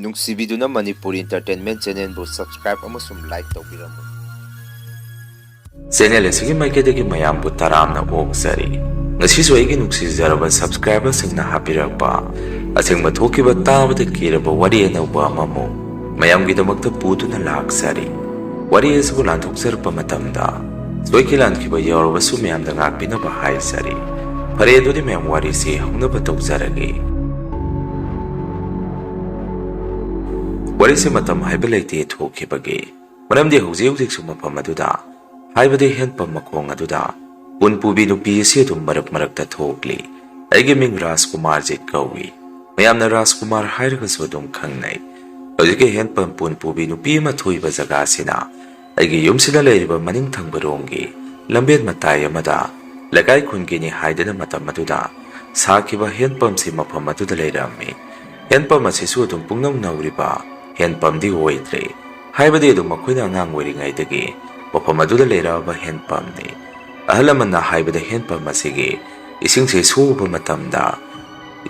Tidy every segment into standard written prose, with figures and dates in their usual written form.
ꯅꯨꯡꯁꯤꯕꯤꯗꯨꯅ Manipuri entertainment ꯆꯦꯅꯦꯜꯕꯨ subscribe ꯑꯃꯁꯨꯡ like ꯇꯧꯕꯤꯔꯝꯃꯨ꯫ Channel ꯑꯁꯤꯒꯤ ꯃꯥꯏꯀꯩꯗꯒꯤ ꯃꯌꯥꯝꯕꯨ ꯇꯔꯥꯝꯅ ꯑꯣꯛꯆꯔꯤ꯫ ꯉꯁꯤꯁꯨ ꯑꯩꯒꯤ ꯅꯨꯡꯁꯤꯖꯔꯕ ꯁꯕꯁꯀ꯭ꯔꯥꯏꯕꯔꯁꯤꯡꯅ ꯍꯥꯞꯄꯤꯔꯛꯄ ꯑꯁꯦꯡꯕ ꯊꯣꯛꯈꯤꯕ ꯇꯥꯕꯗ ꯀꯤꯔꯕ ꯋꯥꯔꯤ ꯑꯅꯧꯕ ꯑꯃꯃꯨꯛ ꯃꯌꯥꯝꯒꯤꯗꯃꯛꯇ ꯄꯨꯗꯨꯅ ꯂꯥꯛꯆꯔꯤ꯫ ꯋꯥꯔꯤ ꯑꯁꯤꯕꯨ ꯂꯥꯟꯊꯣꯛꯆꯔꯛꯄ ꯃꯇꯝꯗ ꯁꯣꯏꯈꯤ ꯂꯥꯟꯈꯤꯕ ꯌꯥꯎꯔꯕꯁꯨ ꯃꯌꯥꯝꯗ ꯉꯥꯛꯄꯤꯅꯕ ꯍꯥꯏꯖꯔꯤ꯫ ꯐꯔꯦ ꯑꯗꯨꯗꯤ ꯃꯌꯥꯝ ꯋꯥꯔꯤꯁꯤ ꯍꯧꯅꯕ ꯇꯧꯖꯔꯒꯦ꯫ ꯋꯥꯔꯤꯁꯤ ꯃꯇꯝ ꯍꯥꯏꯕ ꯂꯩꯇꯦ ꯊꯣꯛꯈꯤꯕꯒꯤ ꯃꯔꯝꯗꯤ ꯍꯧꯖꯤꯛꯁꯨ ꯃꯐꯝ ꯑꯗꯨꯗ ꯍꯥꯏꯕꯗꯤ ꯍꯦꯟꯄꯝ ꯃꯈꯣꯡ ꯑꯗꯨꯗ ꯄꯨꯟ ꯄꯨꯕꯤ ꯅꯨꯄꯤ ꯑꯁꯤ ꯑꯗꯨꯝ ꯃꯔꯛꯇ ꯊꯣꯛꯂꯤ꯫ ꯑꯩꯒꯤ ꯃꯤꯡ ꯔꯥꯖꯀꯨꯃꯥꯔꯖꯤꯠ ꯀꯧꯏ꯫ ꯃꯌꯥꯝꯅ ꯔꯥꯖꯀꯨꯃꯥꯔ ꯍꯥꯏꯔꯒꯁꯨ ꯑꯗꯨꯝ ꯈꯪꯅꯩ꯫ ꯍꯧꯖꯤꯛꯀꯤ ꯍꯦꯟꯄꯝ ꯄꯨꯟ ꯄꯨꯕꯤ ꯅꯨꯄꯤ ꯑꯃ ꯊꯣꯛꯏꯕ ꯖꯒꯥꯁꯤꯅ ꯑꯩꯒꯤ ꯌꯨꯝꯁꯤꯗ ꯂꯩꯔꯤꯕ ꯃꯅꯤꯡ ꯊꯪꯕꯔꯣꯝꯒꯤ ꯂꯝꯕꯦꯟ ꯃꯇꯥꯏ ꯑꯃꯗ ꯂꯩꯀꯥꯏ ꯈꯨꯟꯒꯤꯅꯤ ꯍꯥꯏꯗꯅ ꯃꯇꯝ ꯑꯗꯨꯗ ꯁꯥꯈꯤꯕ ꯍꯦꯟꯄꯝꯁꯤ ꯃꯐꯝ ꯑꯗꯨꯗ ꯂꯩꯔꯝꯃꯤ꯫ ꯍꯦꯟꯄꯝ ꯑꯁꯤꯁꯨ ꯑꯗꯨꯝ ꯄꯨꯡꯅꯧ ꯅꯧꯔꯤꯕ ꯍꯦꯟꯄꯝꯗꯤ ꯑꯣꯏꯗ꯭ꯔꯦ꯫ ꯍꯥꯏꯕꯗꯤ ꯑꯗꯨꯝ ꯃꯈꯣꯏꯅ ꯑꯉꯥꯡ ꯑꯣꯏꯔꯤꯉꯩꯗꯒꯤ ꯃꯐꯝ ꯑꯗꯨꯗ ꯂꯩꯔꯛꯑꯕ ꯍꯦꯟꯄꯝꯅꯤ꯫ ꯑꯍꯜ ꯂꯃꯟꯅ ꯍꯥꯏꯕꯗ ꯍꯦꯟꯄꯝ ꯑꯁꯤꯒꯤ ꯏꯁꯤꯡꯁꯦ ꯁꯣꯛꯎꯕ ꯃꯇꯝꯗ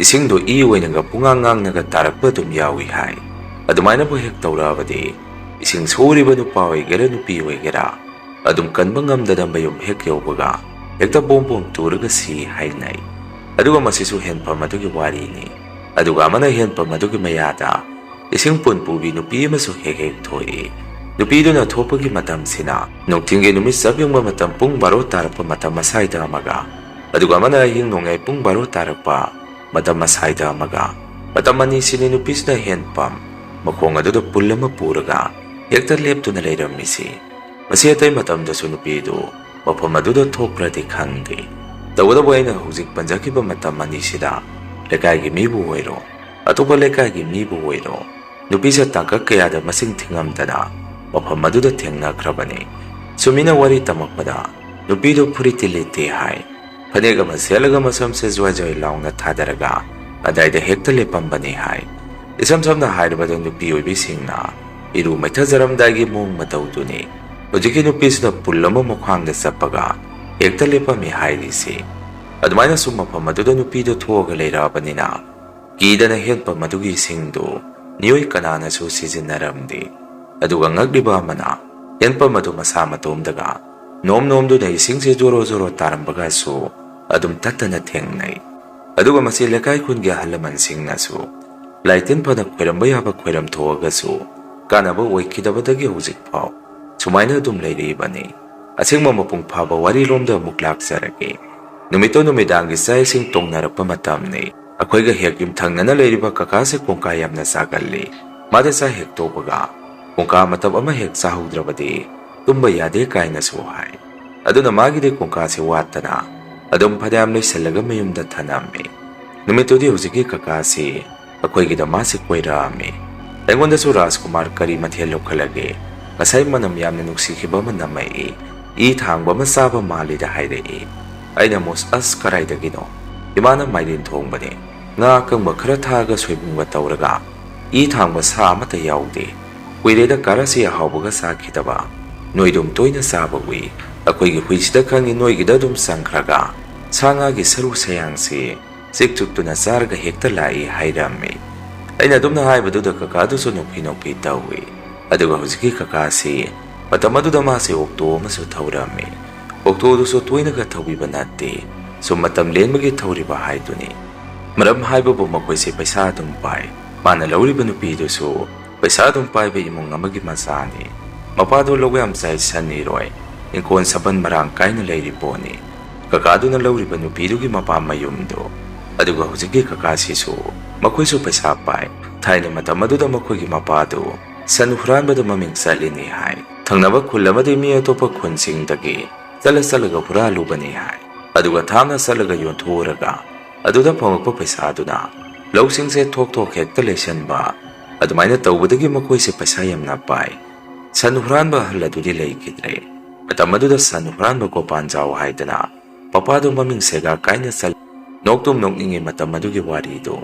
ꯏꯁꯤꯡꯗꯣ ꯏ ꯑꯣꯏꯅꯒ ꯄꯨꯡꯉꯥꯡꯉꯥꯡꯅꯒ ꯇꯥꯔꯛꯄ ꯑꯗꯨꯝ ꯌꯥꯎꯏ ꯍꯥꯏ꯫ ꯑꯗꯨꯃꯥꯏꯅꯕꯨ ꯍꯦꯛ ꯇꯧꯔꯛꯑꯕꯗꯤ ꯏꯁꯤꯡ ꯁꯣꯛꯎꯔꯤꯕ ꯅꯨꯄꯥ ꯑꯣꯏꯒꯦꯔꯥ ꯅꯨꯄꯤ ꯑꯣꯏꯒꯦꯔꯥ ꯑꯗꯨꯝ ꯀꯟꯕ ꯉꯝꯗꯅ ꯃꯌꯨꯝ ꯍꯦꯛ ꯌꯧꯕꯒ ꯍꯦꯛꯇ ꯕꯣꯝ ꯇꯨꯔꯒ ꯁꯤ ꯍꯥꯏꯅꯩ꯫ ꯑꯗꯨꯒ ꯃꯁꯤꯁꯨ ꯍꯦꯟꯄꯝ ꯑꯗꯨꯒꯤ ꯋꯥꯔꯤꯅꯤ꯫ ꯑꯗꯨꯒ ꯑꯃꯅ ꯍꯦꯟꯄꯝ ꯑꯗꯨꯒꯤ ꯃꯌꯥꯗ ꯏꯁꯤꯡ ꯄꯨꯟ ꯄꯨꯕꯤ ꯅꯨꯄꯤ ꯑꯃꯁꯨ ꯍꯦꯛ ꯊꯣꯛꯏ꯫ ꯅꯨꯄꯤꯗꯨꯅ ꯊꯣꯛꯄꯒꯤ ꯃꯇꯝꯁꯤꯅ ꯅꯨꯡꯊꯤꯟꯒꯤ ꯅꯨꯃꯤꯠ ꯆꯞ ꯌꯨꯡꯕ ꯃꯇꯝ ꯄꯨꯡ 12 ꯇꯥꯔꯛꯄ ꯃꯇꯝ ꯑꯁꯥꯏꯗ ꯑꯃꯒ ꯑꯗꯨꯒ ꯑꯃꯅ ꯑꯍꯤꯡ ꯅꯣꯡꯌꯥꯏ ꯄꯨꯡ 12 ꯇꯥꯔꯛꯄ ꯃꯇꯝ ꯑꯁꯥꯏꯗ ꯑꯃꯒ ꯃꯇꯝ ꯑꯅꯤꯁꯤꯅꯤ ꯅꯨꯄꯤꯁꯤꯅ ꯍꯦꯟꯄꯝ ꯃꯈꯣꯡ ꯑꯗꯨꯗ ꯄꯨꯜ ꯑꯃ ꯄꯨꯔꯒ ꯍꯦꯛꯇ ꯂꯦꯞꯇꯨꯅ ꯂꯩꯔꯝꯃꯤꯁꯤ꯫ ꯃꯁꯤ ꯑꯇꯩ ꯃꯇꯝꯗꯁꯨ ꯅꯨꯄꯤꯗꯨ ꯃꯐꯝ ꯑꯗꯨꯗ ꯊꯣꯛꯄ꯭ꯔꯗꯤ ꯈꯪꯗꯦ꯫ ꯇꯧꯕꯇꯕꯨ ꯑꯩꯅ ꯍꯧꯖꯤꯛ ꯄꯟꯖꯈꯤꯕ ꯃꯇꯝ ꯑꯅꯤꯁꯤꯗ ꯂꯩꯀꯥꯏꯒꯤ ꯃꯤꯕꯨ ꯑꯣꯏꯔꯣ ꯑꯇꯣꯞꯄ ꯂꯩꯀꯥꯏꯒꯤ ꯃꯤꯕꯨ ꯑꯣꯏꯔꯣ ꯅꯨꯄꯤꯁꯦ ꯇꯥꯡꯀꯛ ꯀꯌꯥꯗ ꯃꯁꯤꯡ ꯊꯤꯉꯝꯗꯅ ꯃꯐꯝ ꯑꯗꯨꯗ ꯊꯦꯡꯅꯈ꯭ꯔꯕꯅꯤ꯫ ꯁꯨꯃꯤꯅ ꯋꯥꯔꯤ ꯇꯝꯃꯛꯄꯗ ꯅꯨꯄꯤꯗꯨ ꯐꯨꯔꯤꯠꯇꯤ ꯂꯤꯠꯇꯦ ꯍꯥꯏ꯫ ꯐꯅꯦꯛ ꯑꯃ ꯁꯦꯠꯂꯒ ꯃꯁꯝꯁꯦ ꯖ꯭ꯋꯥꯏ ꯂꯥꯎꯅ ꯊꯥꯗꯔꯒ ꯑꯗꯥꯏꯗ ꯍꯦꯛꯇ ꯂꯦꯞꯄꯝꯕꯅꯤ ꯍꯥꯏ꯫ ꯏꯁꯝ ꯁꯝꯅ ꯍꯥꯏꯔꯕꯗ ꯅꯨꯄꯤ ꯑꯣꯏꯕꯤꯁꯤꯡꯅ ꯏꯔꯨ ꯃꯩꯊꯖꯔꯝꯗꯥꯏꯒꯤ ꯃꯑꯣꯡ ꯃꯇꯧꯗꯨꯅꯤ ꯍꯧꯖꯤꯛꯀꯤ ꯅꯨꯄꯤꯁꯤꯅ ꯄꯨꯜ ꯑꯃ ꯃꯈ꯭ꯋꯥꯡꯗ ꯆꯞꯄꯒ ꯍꯦꯛꯇ ꯂꯦꯞꯄꯝꯃꯤ ꯍꯥꯏꯔꯤꯁꯤ꯫ ꯑꯗꯨꯃꯥꯏꯅ ꯁꯨꯝ ꯃꯐꯝ ꯑꯗꯨꯗ ꯅꯨꯄꯤꯗꯨ ꯊꯣꯛꯑꯒ ꯂꯩꯔꯛꯑꯕꯅꯤನ ꯀꯤꯗꯅ ꯍꯦꯟꯄꯝ ꯑꯗꯨꯒꯤ ꯏꯁꯤꯡꯗꯨ ꯃꯤꯑꯣꯏ ꯀꯅꯥꯅꯁꯨ ꯁꯤꯖꯤꯟꯅꯔꯝꯗꯦ꯫ ꯑꯗꯨꯒ ꯉꯛꯂꯤꯕ ꯑꯃꯅ ꯍꯦꯟꯄꯝ ꯑꯗꯨ ꯃꯁꯥ ꯃꯇꯣꯝꯗꯒ ꯅꯣꯝꯗꯨꯅ ꯏꯁꯤꯡꯁꯦ ꯖꯣꯔꯣ ꯇꯥꯔꯝꯕꯒꯁꯨ ꯑꯗꯨꯝ ꯇꯠꯇꯅ ꯊꯦꯡꯅꯩ꯫ ꯑꯗꯨꯒ ꯃꯁꯤ ꯂꯩꯀꯥꯏ ꯈꯨꯟꯒꯤ ꯑꯍꯜ ꯂꯃꯟꯁꯤꯡꯅꯁꯨ ꯂꯥꯏꯇꯤꯟ ꯐꯅ ꯈꯣꯏꯔꯝꯕ ꯌꯥꯕ ꯈꯣꯏꯔꯝꯊꯣꯛꯑꯒꯁꯨ ꯀꯥꯟꯅꯕ ꯑꯣꯏꯈꯤꯗꯕꯗꯒꯤ ꯍꯧꯖꯤꯛꯐꯥꯎ ꯁꯨꯃꯥꯏꯅ ꯑꯗꯨꯝ ꯂꯩꯔꯤꯕꯅꯤ꯫ ꯑꯁꯦꯡꯕ ꯃꯄꯨꯡ ꯐꯥꯕ ꯋꯥꯔꯤꯔꯣꯝꯗ ꯑꯃꯨꯛ ꯂꯥꯛꯆꯔꯒꯦ꯫ ꯅꯨꯃꯤꯠꯇꯣ ꯅꯨꯃꯤꯗꯥꯡꯒꯤ ꯆꯥꯛ ꯏꯁꯤꯡ ꯇꯣꯡꯅꯔꯛꯄ ꯃꯇꯝꯅꯤ꯫ ꯑꯩꯈꯣꯏꯒ ꯍꯦꯛ ꯌꯨꯝꯊꯪꯅꯅ ꯂꯩꯔꯤꯕ ꯀꯀꯥꯁꯦ ꯀꯣꯡꯀꯥ ꯌꯥꯝꯅ ꯆꯥꯒꯜꯂꯤ꯫ ꯃꯥꯗ ꯆꯥꯛ ꯍꯦꯛ ꯇꯣꯛꯄꯒ ꯀꯣꯡꯀꯥ ꯃꯇꯞ ꯑꯃ ꯍꯦꯛ ꯆꯥꯍꯧꯗ꯭ꯔꯕꯗꯤ ꯇꯨꯝꯕ ꯌꯥꯗꯦ ꯀꯥꯏꯅꯁꯨ ꯍꯥꯏ꯫ ꯑꯗꯨꯅ ꯃꯥꯒꯤꯗꯤ ꯀꯣꯡꯀꯥꯁꯦ ꯋꯥꯠꯇꯅ ꯑꯗꯨꯝ ꯐꯅꯌꯥꯝ ꯂꯣꯏꯁꯤꯜꯂꯒ ꯃꯌꯨꯝꯗ ꯊꯅꯝꯃꯤ꯫ ꯅꯨꯃꯤꯠꯇꯨꯗꯤ ꯍꯧꯖꯤꯛꯀꯤ ꯀꯀꯥꯁꯤ ꯑꯩꯈꯣꯏꯒꯤꯗ ꯃꯥꯁꯤ ꯀꯣꯏꯔꯛꯑꯝꯃꯤ꯫ ꯑꯩꯉꯣꯟꯗꯁꯨ ꯔꯥꯖꯀꯨꯃꯥꯔ ꯀꯔꯤ ꯃꯊꯦꯜ ꯂꯧꯈꯠꯂꯒꯦ? ꯉꯁꯥꯏ ꯃꯅꯝ ꯌꯥꯝꯅ ꯅꯨꯡꯁꯤꯈꯤꯕ ꯑꯃ ꯅꯝꯃꯛꯏ꯫ ꯏ ꯊꯥꯡꯕ ꯑꯃ ꯆꯥꯕ ꯃꯥꯜꯂꯤꯗ ꯍꯥꯏꯔꯛꯏ꯫ ꯑꯩꯅ ꯑꯁ ꯀꯔꯥꯏꯗꯒꯤꯅꯣ? ꯏꯃꯥꯅ ꯃꯥꯏꯔꯦꯟ ꯊꯣꯡꯕꯅꯦ꯫ ꯉꯥ ꯑꯀꯪꯕ ꯈꯔ ꯊꯥꯛꯑꯒ ꯁꯣꯏꯕꯨꯝꯒ ꯇꯧꯔꯒ ꯏ ꯊꯥꯡꯕ ꯁꯥ ꯑꯃꯠꯇ ꯌꯥꯎꯗꯦ꯫ ꯀꯨꯏꯔꯦꯗ ꯀꯥꯔꯁꯤ ꯑꯍꯥꯎꯕꯒ ꯆꯥꯈꯤꯗꯕ꯫ ꯅꯣꯏꯗꯨꯝ ꯇꯣꯏꯅ ꯆꯥꯕ ꯎꯏ꯫ ꯑꯩꯈꯣꯏꯒꯤ ꯍꯨꯏꯁꯤꯗ ꯈꯪꯉꯤ ꯅꯣꯏꯒꯤꯗ ꯑꯗꯨꯝ ꯆꯪꯈ꯭ꯔꯒ ꯁꯥ ꯉꯥꯒꯤ ꯁꯔꯨ ꯁꯌꯥꯡꯁꯤ ꯆꯤꯛ ꯆꯨꯛꯇꯨꯅ ꯆꯥꯔꯒ ꯍꯦꯛꯇ ꯂꯥꯛꯏ ꯍꯥꯏꯔꯝꯃꯤ꯫ ꯑꯩꯅ ꯑꯗꯨꯝꯅ ꯍꯥꯏꯕꯗꯨꯗ ꯀꯀꯥꯗꯨꯁꯨ ꯅꯣꯛꯐꯤ ꯇꯧꯏ꯫ ꯑꯗꯨꯒ ꯍꯧꯖꯤꯛꯀꯤ ꯀꯀꯥꯁꯤ ꯃꯇꯝ ꯑꯗꯨꯗ ꯃꯥꯁꯤ ꯑꯣꯛꯇꯣ ꯑꯃꯁꯨ ꯊꯧꯔꯝꯃꯤ꯫ ꯑꯣꯛꯇꯣꯗꯨꯁꯨ ꯇꯣꯏꯅꯒ ꯊꯧꯕꯤꯕ ꯅꯠꯇꯦ꯫ ꯁꯨꯝ ꯃꯇꯝ ꯂꯦꯟꯕꯒꯤ ꯊꯧꯔꯤꯕ ꯍꯥꯏꯗꯨꯅꯤ꯫ ꯃꯔꯝ ꯍꯥꯏꯕꯕꯨ ꯃꯈꯣꯏꯁꯤ ꯄꯩꯁꯥ ꯑꯗꯨꯝ ꯄꯥꯏ꯫ ꯃꯥꯅ ꯂꯧꯔꯤꯕ ꯅꯨꯄꯤꯗꯨꯁꯨ ꯄꯩꯁꯥ ꯑꯗꯨꯝ ꯄꯥꯏꯕ ꯏꯃꯨꯡ ꯑꯃꯒꯤ ꯃꯆꯥꯅꯤ꯫ ꯃꯄꯥꯗꯣ ꯂꯧ ꯌꯥꯝ ꯆꯥꯏ ꯁꯟ ꯏꯔꯣꯏ꯫ ꯏꯪꯈꯣꯜ ꯁꯥꯕꯟ ꯃꯔꯥꯡ ꯀꯥꯏꯅ ꯂꯩꯔꯤ ꯄꯣꯠꯅꯤ꯫ ꯀꯀꯥꯗꯨꯅ ꯂꯧꯔꯤꯕ ꯅꯨꯄꯤꯗꯨꯒꯤ ꯃꯄꯥ ꯃꯌꯨꯝꯗꯣ꯫ ꯑꯗꯨꯒ ꯍꯧꯖꯤꯛꯀꯤ ꯀꯀꯥꯁꯤꯁꯨ ꯃꯈꯣꯏꯁꯨ ꯄꯩꯁꯥ ꯄꯥꯏ꯫ ꯊꯥꯏꯅ ꯃꯇꯝ ꯑꯗꯨꯗ ꯃꯈꯣꯏꯒꯤ ꯃꯄꯥꯗꯨ ꯁꯟ ꯍꯨꯔꯥꯟꯕꯗ ꯃꯃꯤꯡ ꯆꯠꯂꯤꯅꯤ ꯍꯥꯏ꯫ ꯊꯪꯅꯕ ꯈꯨꯜ ꯑꯃꯗꯤ ꯃꯤ ꯑꯇꯣꯞꯄ ꯈꯨꯟꯁꯤꯡꯗꯒꯤ ꯆꯠꯂꯒ ꯍꯨꯔꯥꯜꯂꯨꯕꯅꯤ ꯍꯥꯏ꯫ ꯑꯗꯨꯒ ꯊꯥꯞꯅ ꯆꯠꯂꯒ ꯌꯣꯟꯊꯣꯛꯎꯔꯒ ꯑꯗꯨꯗ ꯐꯪꯉꯛꯄ ꯄꯩꯁꯥꯗꯨꯅ ꯂꯧꯁꯤꯡꯁꯦ ꯊꯣꯛ ꯍꯦꯛꯇ ꯂꯩꯁꯟꯕ꯫ ꯑꯗꯨꯃꯥꯏꯅ ꯇꯧꯕꯗꯒꯤ ꯃꯈꯣꯏꯁꯦ ꯄꯩꯁꯥ ꯌꯥꯝꯅ ꯄꯥꯏ꯫ ꯁꯟ ꯍꯨꯔꯥꯟꯕ ꯑꯍꯜ ꯑꯗꯨꯗꯤ ꯂꯩꯈꯤꯗ꯭ꯔꯦ꯫ ꯃꯇꯝ ꯑꯗꯨꯗ ꯁꯟ ꯍꯨꯔꯥꯟꯕ ꯒꯣꯄꯥꯟꯖꯥꯎ ꯍꯥꯏꯗꯅ ꯃꯄꯥꯗꯨ ꯃꯃꯤꯡ ꯁꯦꯒꯥ ꯀꯥꯏꯅ ꯆꯠ ꯅꯣꯛꯇꯨꯝ ꯅꯣꯛꯅꯤꯡꯉꯤ ꯃꯇꯝ ꯑꯗꯨꯒꯤ ꯋꯥꯔꯤꯗꯨ꯫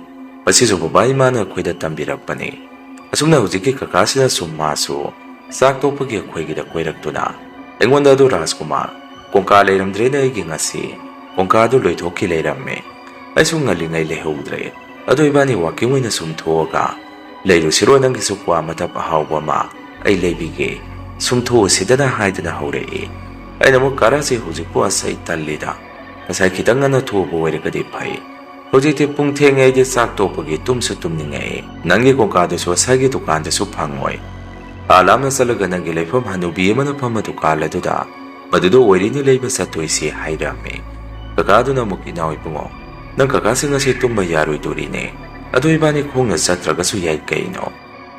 ꯃꯁꯤꯁꯨ ꯕꯕꯥ ꯏꯃꯥꯅ ꯑꯩꯈꯣꯏꯗ ꯇꯝꯕꯤꯔꯛꯄꯅꯤ꯫ ꯑꯁꯨꯝꯅ ꯍꯧꯖꯤꯛꯀꯤ ꯀꯀꯥꯁꯤꯅ ꯁꯨꯝ ꯃꯥꯁꯨ ꯆꯥꯛ ꯇꯣꯛꯄꯒꯤ ꯑꯩꯈꯣꯏꯒꯤꯗ ꯀꯣꯏꯔꯛꯇꯨꯅ ꯑꯩꯉꯣꯟꯗ ꯑꯗꯨ ꯔꯥꯖꯀꯨꯃꯥꯔ ꯀꯣꯡꯀꯥ ꯂꯩꯔꯝꯗ꯭ꯔꯦꯅ ꯑꯩꯒꯤ ꯉꯁꯤ ꯀꯣꯡꯀꯥꯗꯨ ꯂꯣꯏꯊꯣꯛꯈꯤ ꯂꯩꯔꯝꯃꯦ꯫ ꯑꯩꯁꯨ ꯉꯜꯂꯤꯉꯩ ꯂꯩꯍꯧꯗ꯭ꯔꯦ꯫ ꯑꯗꯣ ꯏꯕꯥꯅꯤ ꯋꯥꯛꯀꯤꯡ ꯑꯣꯏꯅ ꯁꯨꯝ ꯊꯣꯛꯑꯒ Leirusiro nangisu kwa matap ahawba ma ay leibige sumtho sidana haidana haure'i. Aina mo karasi hujikpo asay talida. Masay kitang nga natubo wairagadi pay. Hujiti pung tengay di sakto pagi tumsu tumningay. Nangi kong kado so asay dukan da su pangoy. Alam na salaga nangi laifam hanubi man pa matukala duda. Madudo wari ni laiba sa tuisi hayrami. Kakado na mukinaw ipungo. Nang kakasi nga si tumbayaroy durine. Ato iba ni kong nasatraga su yay kaino.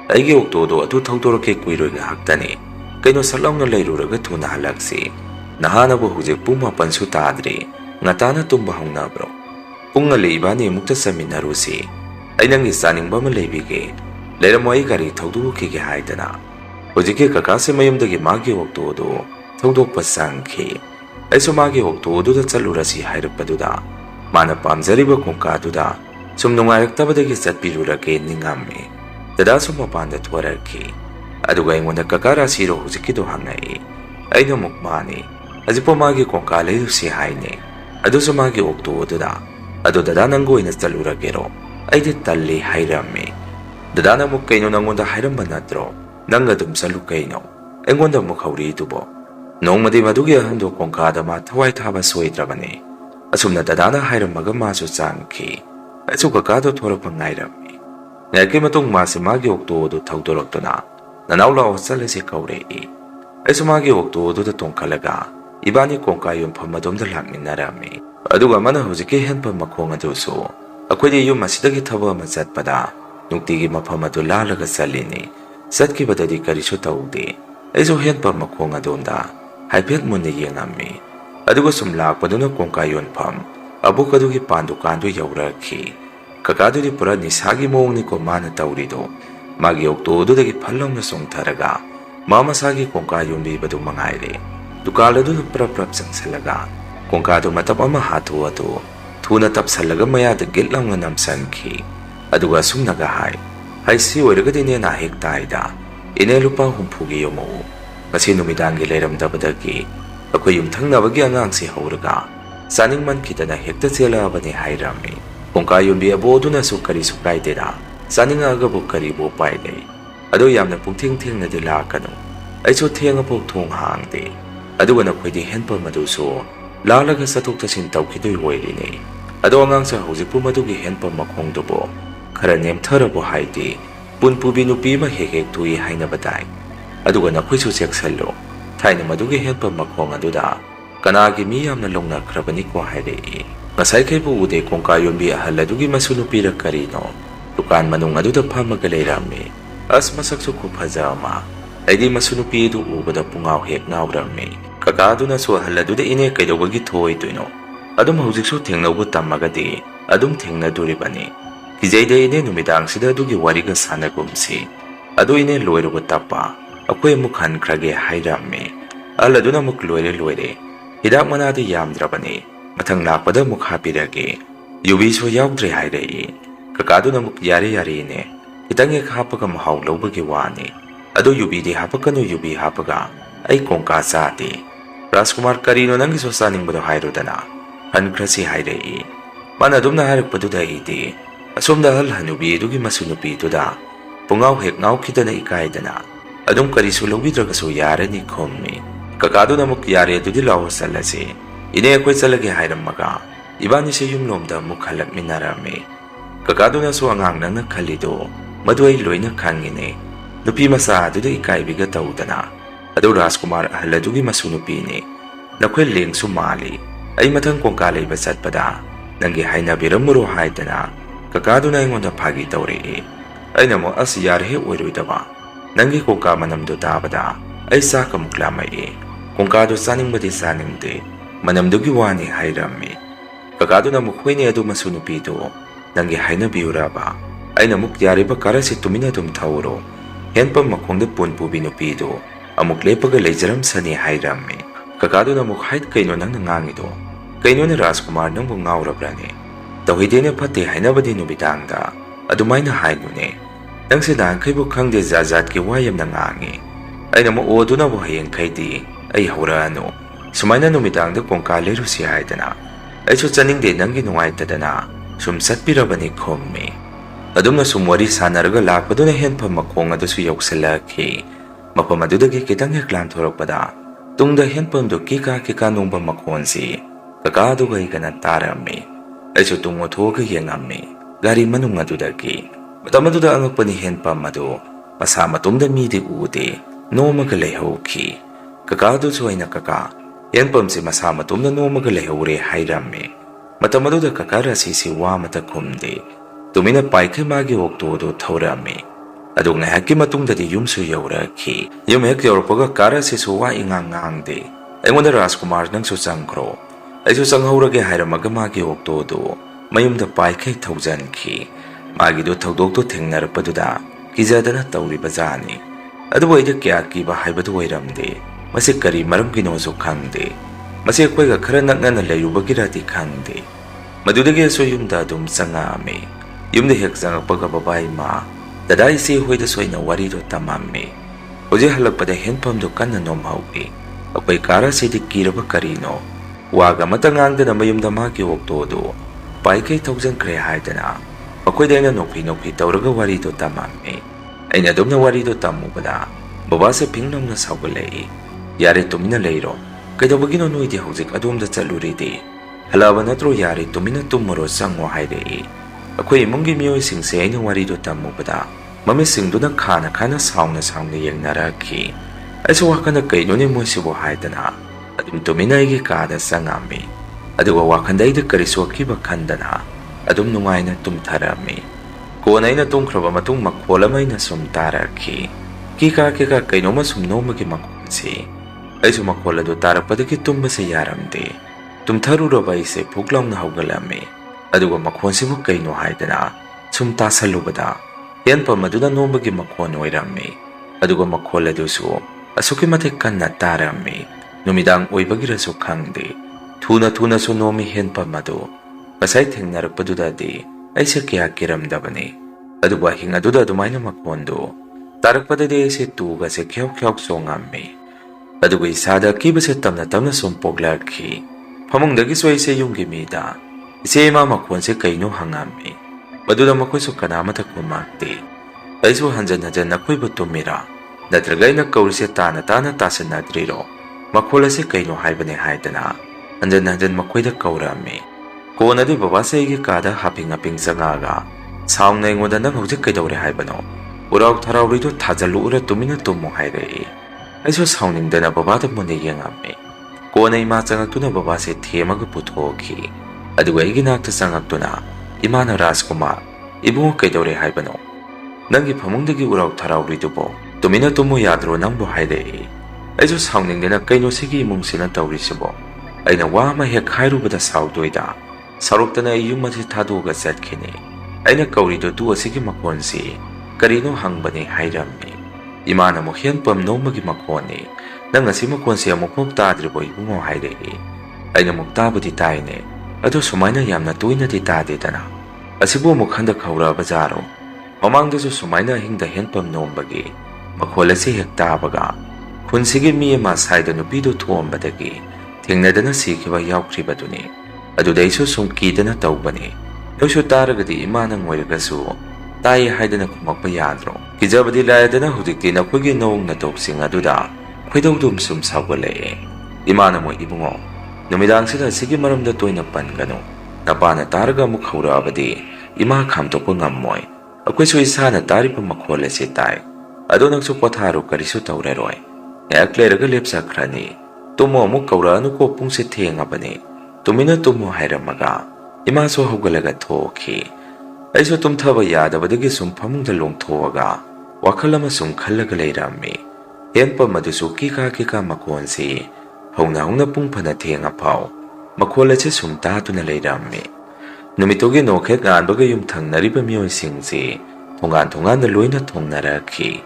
Aigi oktodo ato tawtoro kay kuiroy nga haktani. Kaino salaw na layruraga tuna halagsi. Nahana bo hujik pumapan su tadri. Nga tana tumbahong na bro. Kung nga iba ni mukta sa minarusi. Ay nang isaning ba malaybigi. Layra mo ay kari tawdo kikihay dana. Hujiki kakasi mayamdagi magi oktodo. Tawdo pasangki. Ay sumagi oktodo da tsalura si hayrap paduda. Mana pamzariba kung kaduda. Sumnungaraktabadagi satpirurake ningami. Dada sumapanda tuwaraki. Aduga ingon nagkakarasiro husikido hangay. Ay namukmani. Azipo magi kung kalayo si hayne. Ado sumagi oktodo da. Ado dada nanggoy na taluragero. Ay ditali hayrami. Dada namuk kaino nangonda hayram banadro. Nangadum sa lukaino. Ay ngonda mukhauri itubo. Noong madimadugi ahando kung kada mataway taba suidrabani. Asum na dada na hayram magamaso sangki. Ay kakado toro pangayrami. Ngayon matong masimagi oktodo tawdorok na. Nanawla o sa lasi kaurei. Ay sumagi oktodo da tong kalaga. Iba ni kong kayon pamadom da lakmin narami. Aduga mana hujiki Handpum Makhongda Pun. Ako'y di yung masidagi tawa masat pada. Nung tigi mapamado lalaga sa lini. Sat kiba di karisyo tawdi. Ay so Handpum Makhongda Pun da. Haipet mo na yangami. Aduga sumlak pa doon kong kayon pam. Abo kadugi pandu-kandu yauraki. Kakado di pura ni sagi moong ni kumana taurido. Magi oktodo dagi palang na song taraga. Mama sagi kung kayon bibado mangayri. Dukala doon prap-prap sang salaga. Kung kado matap ang mahatu-atu. Tuna tap salaga maya dagil lang nga namsanki. Aduga sum nagahay. Hay siwa daga din niya nahik tayo da. Inelo pa humpugi yung mo. Kasi numidangi layram dabadagi. Ako yung tang nabagi ang si hauraga. Saning man kita na hekta sila ba ni hayrami. Kung kayon biyabodo na sukari sukay dira. Saning aga po karibo payle. Ado yam na pugting-ting na dila ka no. Ay so tiyang po tong hangdi. Ado na pwede Handpum maduso. Lalaga sa tuktasin taw kito'y wari ni. Ado ang sa husik po madugi Handpum Makhongda Pun. Karanem tara po haydi. Pubi nupi mahigig tuwi hay na batay. Ado na pwede susyak salo. Tayo na madugi Handpum Makhongda Duda. Kanagi miyam na long nakrabani ko hayri. Masay kay po ude kung kayon bi ahaladugi masunupira karino. Tukan manung aduda pa magalayrami. As masakso ko pazama. Ay di masunupi ito ubada pungaw hek ngawrami. Kakado na so ahaladuda ine kay daw wagito ito ino. Adum husik so ting na ubutam magadi. Adum ting na duribani. Kijay da ine numidang sida dugi wari ka sana gumsi. Ado ine loyro butapa. Ako'y mukhan krage hayrami. Alado na mukloyre. Hidak manati yamdrabani. Matang lakpada mukhapiragi. Yubi so yaudre hayrai. Kakado na mukyari-yari ne. Hitang hapaga mahawlaw bagiwani. Ado yubi di hapaga no yubi hapaga. Ay kong kasati. Raskumar karino nang isosaning bado hayro dana. Hankrasi hayrai. Manadum na harik paduda iti. Asum dahal hanubi dugi masunupi da. Pungaw hek ngaw kita na ikay dana. Adong karisulaw bidraga so yara ni Komi. Kakado na mukyari ito dilaw sa lasi. Ine ako'y salagi hayram maga. Iba ni siya yung lomda mukhalak minarami. Kakado na suangang nang nakalido. Maduay loy na kangine. Nupi masado da ikaibiga tawda na. Ado Raskumar ahaladugi masunupini. Nakweling sumali. Ay matang kong kalay basat pada. Nanggihay na biramuro hayda na. Kakado na yung pagi tawri. Ay namo as yarhe uiroy daba. Nanggi kong kamanamdo tabada. Ay sa kamuklamay. Kung kado saning mati saning di, manamdugi wani hayrami. Kakado na mukhoy ni ado masunupito, nanggihay na biuraba, ay namukyari ba kara si tuminadum tauro, Handpum Makhongda Pun pubi nupido, amukle pagalay sa ni hayrami. Kakado na mukhayt kaino nang nangangido, kaino ni Raskumar nang bungawra brani. Dawidi na pati hay na ba din nubitangda, adumay na hay nune, nang sinang kay bukhang di zazat kiwayam nangangi. Ay namuodo na buhayin kay di, ay haurano. Sumay na numitang da kung kalero si Haydana. Ay sutsaning din ang ginungay tadana. Sumsat piraba ni Komi. Adumna sum wari sanaraga lakpaduna Handpum Makhong adusu yausalakhi. Mafam adudagi kitang hek lanthorokpada tungda Handpum do kika nungba makhonsi kaka aduga igana tarami. Aisu tungo thoga yengami gari manung adudagi. Matam aduda angakpani Handpum adu masa matumda midi ude nomaga lehokhi. Kaka adusu aina kaka Handpum si masa matumda nomaga lehore hairami. Matam aduda kaka rasi si wamata kumde tumina paikhe magi okto do thorami. Adung na haki matungdadi yumsu yauraki. Yum hek yaurapaga kara si suwa ingang-ngangdi. Ayngona Rajkumar nang susangkro. Ay susanghaurage hairamaga magi okto do mayumda paikhe thaujanki. Magi do thaudok do thengnarpaduda kizadana tauribajani. Adubu ayda kya kiba haibadu wairamdi. Masi kari maram kinosu khangdi. Masi akwaiga khara naknana layubagirati khangdi. Madudagi aso yumda adum sangami. Yumda hek zangakpaga babai ma dada isi hoida soina wari do tamami. Hoje halakpada Handpum do kanna nomhaugi. Akwai kara sidi kiraba karino. Waga matangangda na mayumda magi okto do paikay thaujan kre haidana. Akwai daina nokpi tauraga wari do tamami. Aina dumna wari do tamubada baba se pingnong na sawgalai. Yare tumina leiro. Kaidabagino noidi hauzik adumda chaluridi. Halaba natro yare tumina tumuro sangwa haidai. Akwai imungi miyoy singse aina wari do tamubada mami singduna khana sauna yengnaraki. Aisu wakana kainoni moisibo haidana adum tumina igi kada sangami. Aduga wakandaida karisu akiba khandana adum nungaina tumtharami. Kona aina tumkraba matung makhola maina sumtaraki. Kika kainoma sumnomagi makhonsi. Aisu makhola do tarapadagi tumbase yaramde. Tumtharuraba aise phuklamna haugalami. Aduga makhonsibu kaino haidana sum tasalubada Handpum aduna nomagi makhon oirami. Aduga makhol adusu asuki matik kanna tarami. Numidang oibagirasu khangde. Thuna su nomi Handpum adu. Kasay thengnarappadudadi aise kya kiramdabani. Aduga hing aduda adumayna makhondo. Tarakpadadi aise tuga se kyaw songami. Aduga isada kibase tamna sumpoglaki. Pamungdagi so aise yungi mida. Ise ima makhon se kaino hangami. Maduda makoisu kanamata kumakti. Aisu hanjan nakoi tumira. Natragai na kaurise tana tasanadriro. Makhola se kaino haibane haidana. Hanjan makoida kaurami. Kona di babase igi kada haping sangaga. Saung na ingoda nang hujik kaidawre haibano. Uraw tharawrido thajalu ura tumina tumo hairei. Aisu sauning dana babata mune yengami. Kona ima changaktuna babase themaga puthoki. Aduga igi nakta changaktuna Imana Rajkumar, ibungo kaidawre haibano. Nangi phamungdagi uraw tharawridubo tumina tumo yadro nangbo haidei. Aisu sauningnena kaino sigi imungsina tawrisibo. Aina wama hek hairubada saudoida. Saruktana iyumati thaduga chatkini. Aina kaurido tu asigi makhonsi karino hangbane hairami. Imana mo Handpum nomagi makhoni. Nang asi makhonsi amukmok tadribo ibungo haidei. Aina muktabudi taine. Ado sumaina yamna tuina di tadidana. Asibu mukhanda khawra bazaro. Mamangdasu sumaina hingda Handpum nombagi. Makhola si hek tabaga. Khunsigi mi ma saida nupido thuombadagi. Thengnadana sikiba yaukribaduni. Adudaisu sumkidana tawbani. Nosu taragadi imana ngoiragasu. Tai haidana kumakpa yadro. Kijabadi layadana hudikti nakwagi nong natopsing aduda. Khwidawdum sum sawgalae. Imana mo ibungo. Numidang sila sige maramda to'y napangano. Napana taraga mo kaurabadi, ima kamto po ngamoy. Ako'y so isa na tari pa makhola si tay. Ado nagsupotharo kariso tawreroy. Eakleraga lepsa krani. Tumo mo kaurano ko pong si tenga ba ni. Tumina tumo hairamaga. Ima so hugalaga toki. Ay so tumtaba yada badagi sumpamong dalong towaga. Wakalama sumkalaga layrami. Handpum madusu kika makhonsi. Hong na pung panateng apaw. Makhola si sumtato na layrami. Numitogi nokhet ngaan baga yung thang nariba miyoy singsi. Tungan na loy na tong naraki.